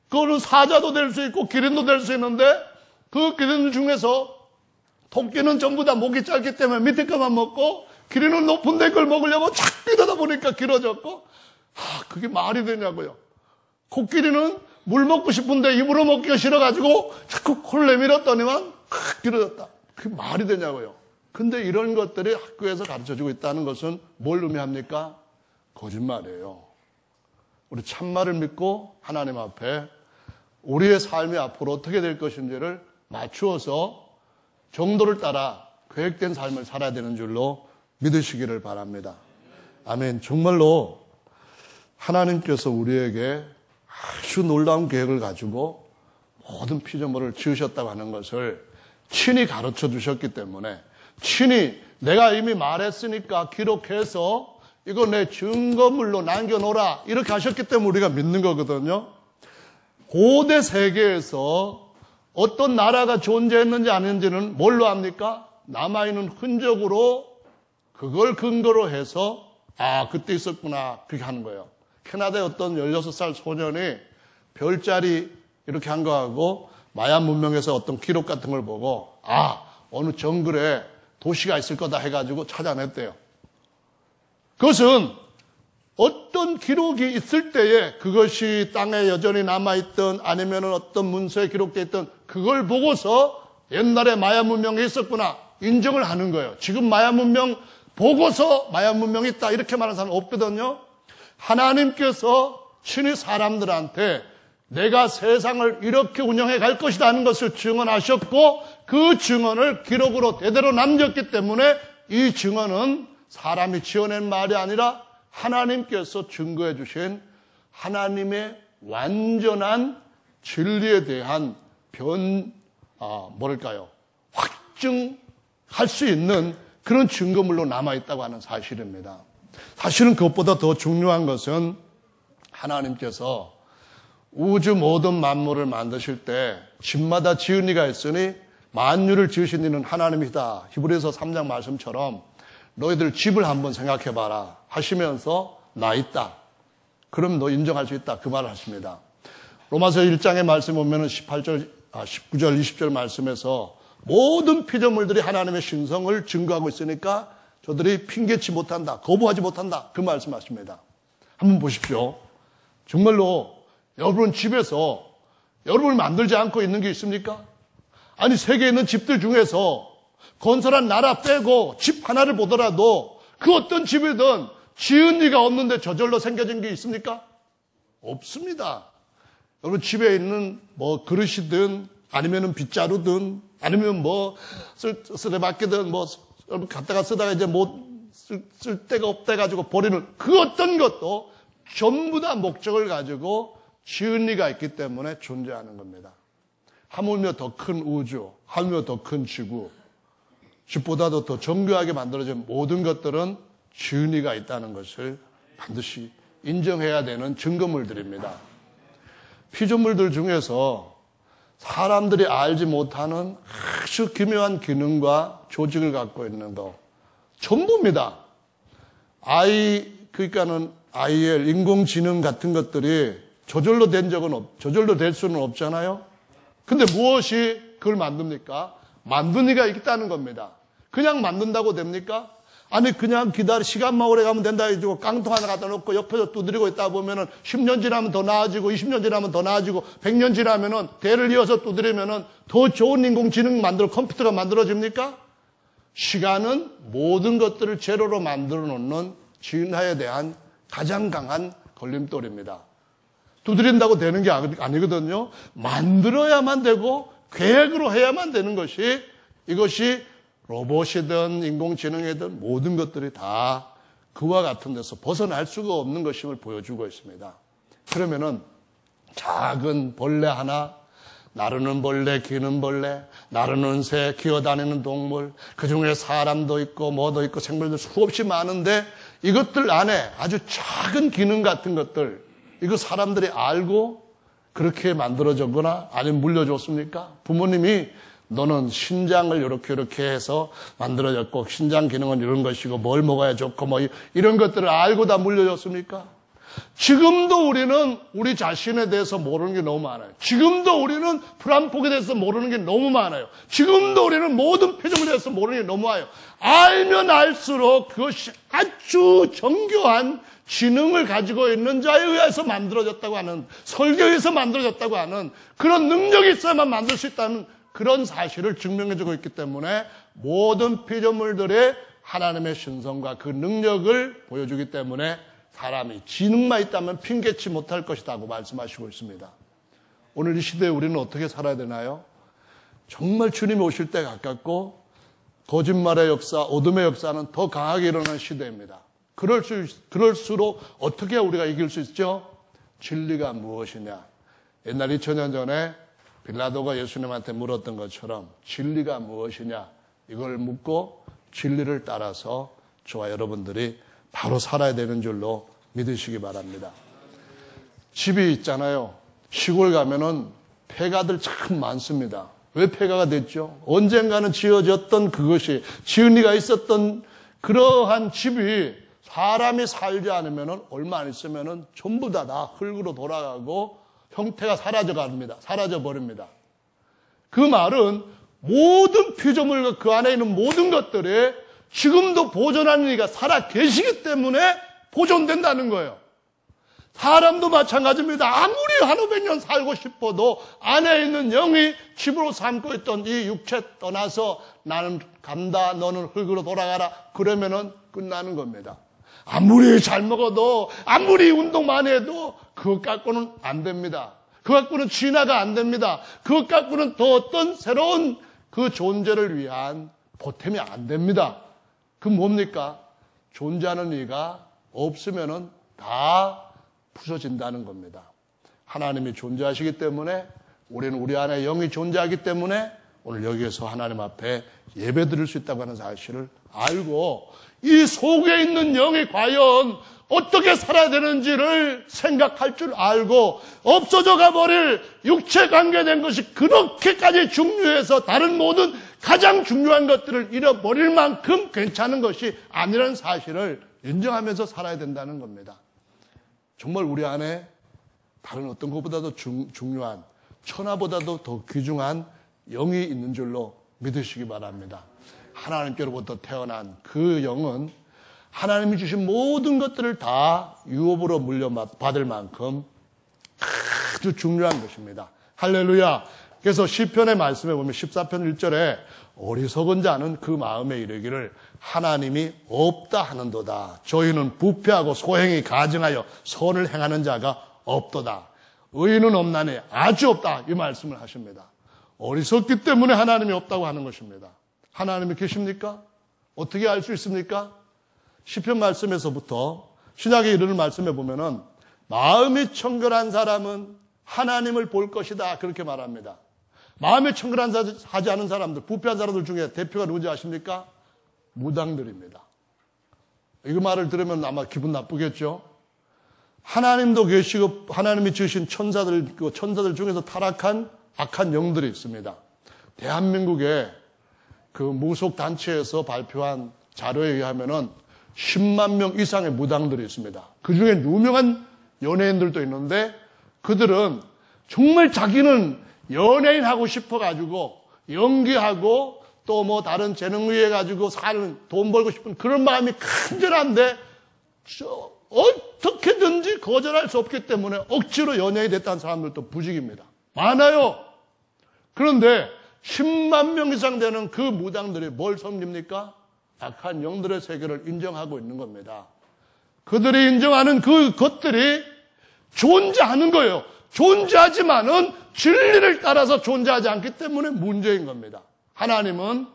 그거는 사자도 될 수 있고 기린도 될 수 있는데 그 기린 중에서 토끼는 전부 다 목이 짧기 때문에 밑에 것만 먹고 기린은 높은 데 걸 먹으려고 자꾸 이러다 보니까 길어졌고 그게 말이 되냐고요. 코끼리는 물 먹고 싶은데 입으로 먹기가 싫어가지고 자꾸 코를 내밀었더니만 길어졌다. 그게 말이 되냐고요. 근데 이런 것들이 학교에서 가르쳐주고 있다는 것은 뭘 의미합니까? 거짓말이에요. 우리 참말을 믿고 하나님 앞에 우리의 삶이 앞으로 어떻게 될 것인지를 맞추어서 정도를 따라 계획된 삶을 살아야 되는 줄로 믿으시기를 바랍니다. 아멘. 정말로 하나님께서 우리에게 아주 놀라운 계획을 가지고 모든 피조물을 지으셨다고 하는 것을 친히 가르쳐 주셨기 때문에 친히 내가 이미 말했으니까 기록해서 이거 내 증거물로 남겨놓으라 이렇게 하셨기 때문에 우리가 믿는 거거든요. 고대 세계에서 어떤 나라가 존재했는지 아닌지는 뭘로 압니까? 남아있는 흔적으로 그걸 근거로 해서 그때 있었구나 그렇게 하는 거예요. 캐나다의 어떤 16살 소년이 별자리 이렇게 한 거하고 마야 문명에서 어떤 기록 같은 걸 보고 어느 정글에 도시가 있을 거다 해가지고 찾아냈대요. 그것은 어떤 기록이 있을 때에 그것이 땅에 여전히 남아있던 아니면 어떤 문서에 기록되어 있던 그걸 보고서 옛날에 마야 문명이 있었구나 인정을 하는 거예요. 지금 마야 문명 보고서 마야 문명이 있다 이렇게 말하는 사람은 없거든요. 하나님께서 친히 사람들한테 내가 세상을 이렇게 운영해 갈 것이다 하는 것을 증언하셨고 그 증언을 기록으로 대대로 남겼기 때문에 이 증언은 사람이 지어낸 말이 아니라 하나님께서 증거해 주신 하나님의 완전한 진리에 대한 확증할 수 있는 그런 증거물로 남아있다고 하는 사실입니다. 사실은 그것보다 더 중요한 것은 하나님께서 우주 모든 만물을 만드실 때 집마다 지은 이가 있으니 만유를 지으신 이는 하나님이다. 히브리서 3장 말씀처럼 너희들 집을 한번 생각해봐라 하시면서 나 있다. 그럼 너 인정할 수 있다. 그 말을 하십니다. 로마서 1장의 말씀 보면 19절 20절 말씀에서 모든 피조물들이 하나님의 신성을 증거하고 있으니까 저들이 핑계치 못한다. 거부하지 못한다. 그 말씀하십니다. 한번 보십시오. 정말로 여러분 집에서 여러분을 만들지 않고 있는 게 있습니까? 아니 세계에 있는 집들 중에서 건설한 나라 빼고 집 하나를 보더라도 그 어떤 집이든 지은 리가 없는데 저절로 생겨진 게 있습니까? 없습니다. 여러분 집에 있는 그릇이든 아니면은 빗자루든 아니면 쓰레받기든 여러분 갖다가 쓰다가 이제 쓸 데가 없다 가지고 버리는 그 어떤 것도 전부 다 목적을 가지고 지은 리가 있기 때문에 존재하는 겁니다. 하물며 더 큰 우주, 하물며 더 큰 지구, 집보다도 더 정교하게 만들어진 모든 것들은 지은 리가 있다는 것을 반드시 인정해야 되는 증거물들입니다. 피조물들 중에서 사람들이 알지 못하는 아주 기묘한 기능과 조직을 갖고 있는 거 전부입니다. 그러니까는 IL, 인공지능 같은 것들이 저절로 될 수는 없잖아요. 근데 무엇이 그걸 만듭니까? 만든 이가 있다는 겁니다. 그냥 만든다고 됩니까? 아니 그냥 시간만 오래 가면 된다 해주고 깡통 하나 갖다 놓고 옆에서 두드리고 있다 보면은 10년 지나면 더 나아지고 20년 지나면 더 나아지고 100년 지나면은 대를 이어서 두드리면은 더 좋은 인공지능 컴퓨터가 만들어집니까? 시간은 모든 것들을 제로로 만들어 놓는 진화에 대한 가장 강한 걸림돌입니다. 두드린다고 되는 게 아니거든요. 만들어야만 되고 계획으로 해야만 되는 것이 이것이 로봇이든 인공지능이든 모든 것들이 다 그와 같은 데서 벗어날 수가 없는 것임을 보여주고 있습니다. 그러면은 작은 벌레 하나, 나르는 벌레, 기는 벌레, 나르는 새, 기어다니는 동물, 그중에 사람도 있고 뭐도 있고 생물들 수없이 많은데 이것들 안에 아주 작은 기능 같은 것들 이거 사람들이 알고 그렇게 만들어졌거나 아니면 물려줬습니까? 부모님이 너는 신장을 이렇게 해서 만들어졌고 신장 기능은 이런 것이고 뭘 먹어야 좋고 이런 것들을 알고 다 물려줬습니까? 지금도 우리는 우리 자신에 대해서 모르는 게 너무 많아요. 지금도 우리는 불안폭에 대해서 모르는 게 너무 많아요. 지금도 우리는 모든 피조물에 대해서 모르는 게 너무 많아요. 알면 알수록 그것이 아주 정교한 지능을 가지고 있는 자에 의해서 만들어졌다고 하는, 설계에 의해서 만들어졌다고 하는 그런 능력이 있어야만 만들 수 있다는 그런 사실을 증명해주고 있기 때문에 모든 피조물들의 하나님의 신성과 그 능력을 보여주기 때문에 사람이 지능만 있다면 핑계치 못할 것이라고 말씀하시고 있습니다. 오늘 이 시대에 우리는 어떻게 살아야 되나요? 정말 주님이 오실 때 가깝고 거짓말의 역사, 어둠의 역사는 더 강하게 일어나는 시대입니다. 그럴수록 어떻게 우리가 이길 수 있죠? 진리가 무엇이냐? 옛날 2000년 전에 빌라도가 예수님한테 물었던 것처럼 진리가 무엇이냐 이걸 묻고 진리를 따라서 저와 여러분들이 바로 살아야 되는 줄로 믿으시기 바랍니다. 집이 있잖아요. 시골 가면은 폐가들 참 많습니다. 왜 폐가가 됐죠? 언젠가는 지어졌던 그것이 지은이가 있었던 그러한 집이 사람이 살지 않으면은 얼마 안 있으면은 전부 다 흙으로 돌아가고 형태가 사라져 버립니다. 그 말은 모든 피조물과 그 안에 있는 모든 것들이 지금도 보존하는 이가 살아 계시기 때문에 보존된다는 거예요. 사람도 마찬가지입니다. 아무리 한 500년 살고 싶어도 안에 있는 영이 집으로 삼고 있던 이 육체 떠나서 나는 간다, 너는 흙으로 돌아가라. 그러면은 끝나는 겁니다. 아무리 잘 먹어도, 아무리 운동 많이 해도 그것 갖고는 안 됩니다. 그것 갖고는 진화가 안 됩니다. 그것 갖고는 더 어떤 새로운 그 존재를 위한 보탬이 안 됩니다. 그 뭡니까? 존재하는 이가 없으면은 다 부서진다는 겁니다. 하나님이 존재하시기 때문에 우리는 우리 안에 영이 존재하기 때문에 오늘 여기에서 하나님 앞에 예배 드릴 수 있다고 하는 사실을 알고 이 속에 있는 영이 과연 어떻게 살아야 되는지를 생각할 줄 알고 없어져 가버릴 육체 관계된 것이 그렇게까지 중요해서 다른 모든 가장 중요한 것들을 잃어버릴 만큼 괜찮은 것이 아니라는 사실을 인정하면서 살아야 된다는 겁니다. 정말 우리 안에 다른 어떤 것보다도 중요한 천하보다도 더 귀중한 영이 있는 줄로 믿으시기 바랍니다. 하나님께로부터 태어난 그 영은 하나님이 주신 모든 것들을 다 유업으로 물려받을 만큼 아주 중요한 것입니다. 할렐루야. 그래서 시편의 말씀에 보면 14편 1절에 어리석은 자는 그 마음에 이르기를 하나님이 없다 하는도다. 저희는 부패하고 소행이 가증하여 선을 행하는 자가 없도다. 의인은 없나니 아주 없다. 이 말씀을 하십니다. 어리석기 때문에 하나님이 없다고 하는 것입니다. 하나님이 계십니까? 어떻게 알 수 있습니까? 시편 말씀에서부터 신약에 이르는 말씀에 보면은 마음이 청결한 사람은 하나님을 볼 것이다. 그렇게 말합니다. 마음이 청결하지 않은 사람들, 부패한 사람들 중에 대표가 누군지 아십니까? 무당들입니다. 이 말을 들으면 아마 기분 나쁘겠죠? 하나님도 계시고 하나님이 지으신 천사들, 그 천사들 중에서 타락한 악한 영들이 있습니다. 대한민국에 그 무속단체에서 발표한 자료에 의하면은 10만 명 이상의 무당들이 있습니다. 그 중에 유명한 연예인들도 있는데 그들은 정말 자기는 연예인 하고 싶어가지고 연기하고 또 뭐 다른 재능위에 가지고 사는 돈 벌고 싶은 그런 마음이 간절한데 어떻게든지 거절할 수 없기 때문에 억지로 연예인이 됐다는 사람들도 부직입니다. 많아요. 그런데 10만 명 이상 되는 그 무당들이 뭘 섬깁니까? 악한 영들의 세계를 인정하고 있는 겁니다. 그들이 인정하는 그 것들이 존재하는 거예요. 존재하지만은 진리를 따라서 존재하지 않기 때문에 문제인 겁니다. 하나님은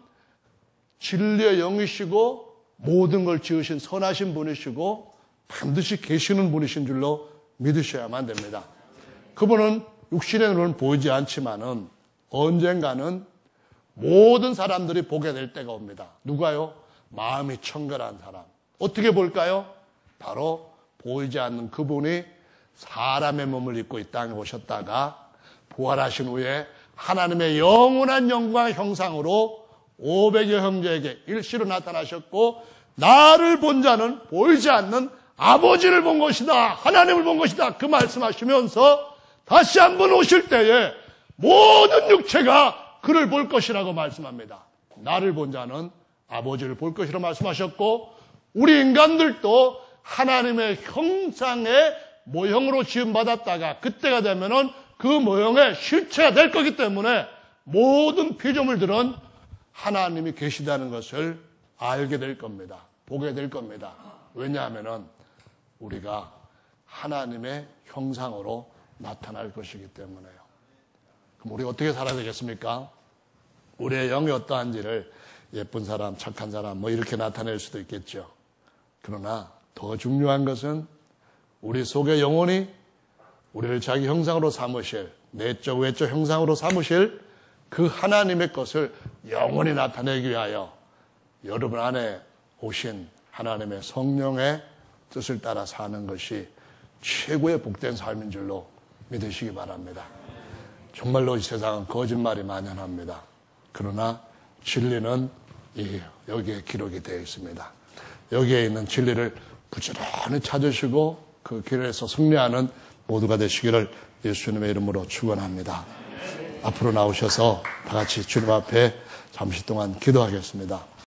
진리의 영이시고 모든 걸 지으신 선하신 분이시고 반드시 계시는 분이신 줄로 믿으셔야만 됩니다. 그분은 육신의 눈은 보이지 않지만은 언젠가는 모든 사람들이 보게 될 때가 옵니다. 누가요? 마음이 청결한 사람. 어떻게 볼까요? 바로 보이지 않는 그분이 사람의 몸을 입고 이 땅에 오셨다가 부활하신 후에 하나님의 영원한 영광의 형상으로 500여 형제에게 일시로 나타나셨고 나를 본 자는 보이지 않는 아버지를 본 것이다. 하나님을 본 것이다. 그 말씀하시면서 다시 한번 오실 때에 모든 육체가 그를 볼 것이라고 말씀합니다. 나를 본 자는 아버지를 볼 것이라고 말씀하셨고 우리 인간들도 하나님의 형상의 모형으로 지음받았다가 그때가 되면은 그 모형의 실체가 될 거기 때문에 모든 피조물들은 하나님이 계시다는 것을 알게 될 겁니다. 보게 될 겁니다. 왜냐하면은 우리가 하나님의 형상으로 나타날 것이기 때문에요. 그럼 우리 어떻게 살아야 되겠습니까? 우리의 영이 어떠한지를 예쁜 사람, 착한 사람 뭐 이렇게 나타낼 수도 있겠죠. 그러나 더 중요한 것은 우리 속의 영혼이 우리를 자기 형상으로 삼으실 내적 외적 형상으로 삼으실 그 하나님의 것을 영원히 나타내기 위하여 여러분 안에 오신 하나님의 성령의 뜻을 따라 사는 것이 최고의 복된 삶인 줄로 믿으시기 바랍니다. 정말로 이 세상은 거짓말이 만연합니다. 그러나 진리는 여기에 기록이 되어 있습니다. 여기에 있는 진리를 부지런히 찾으시고 그 길에서 승리하는 모두가 되시기를 예수님의 이름으로 축원합니다. 앞으로 나오셔서 다 같이 주님 앞에 잠시 동안 기도하겠습니다.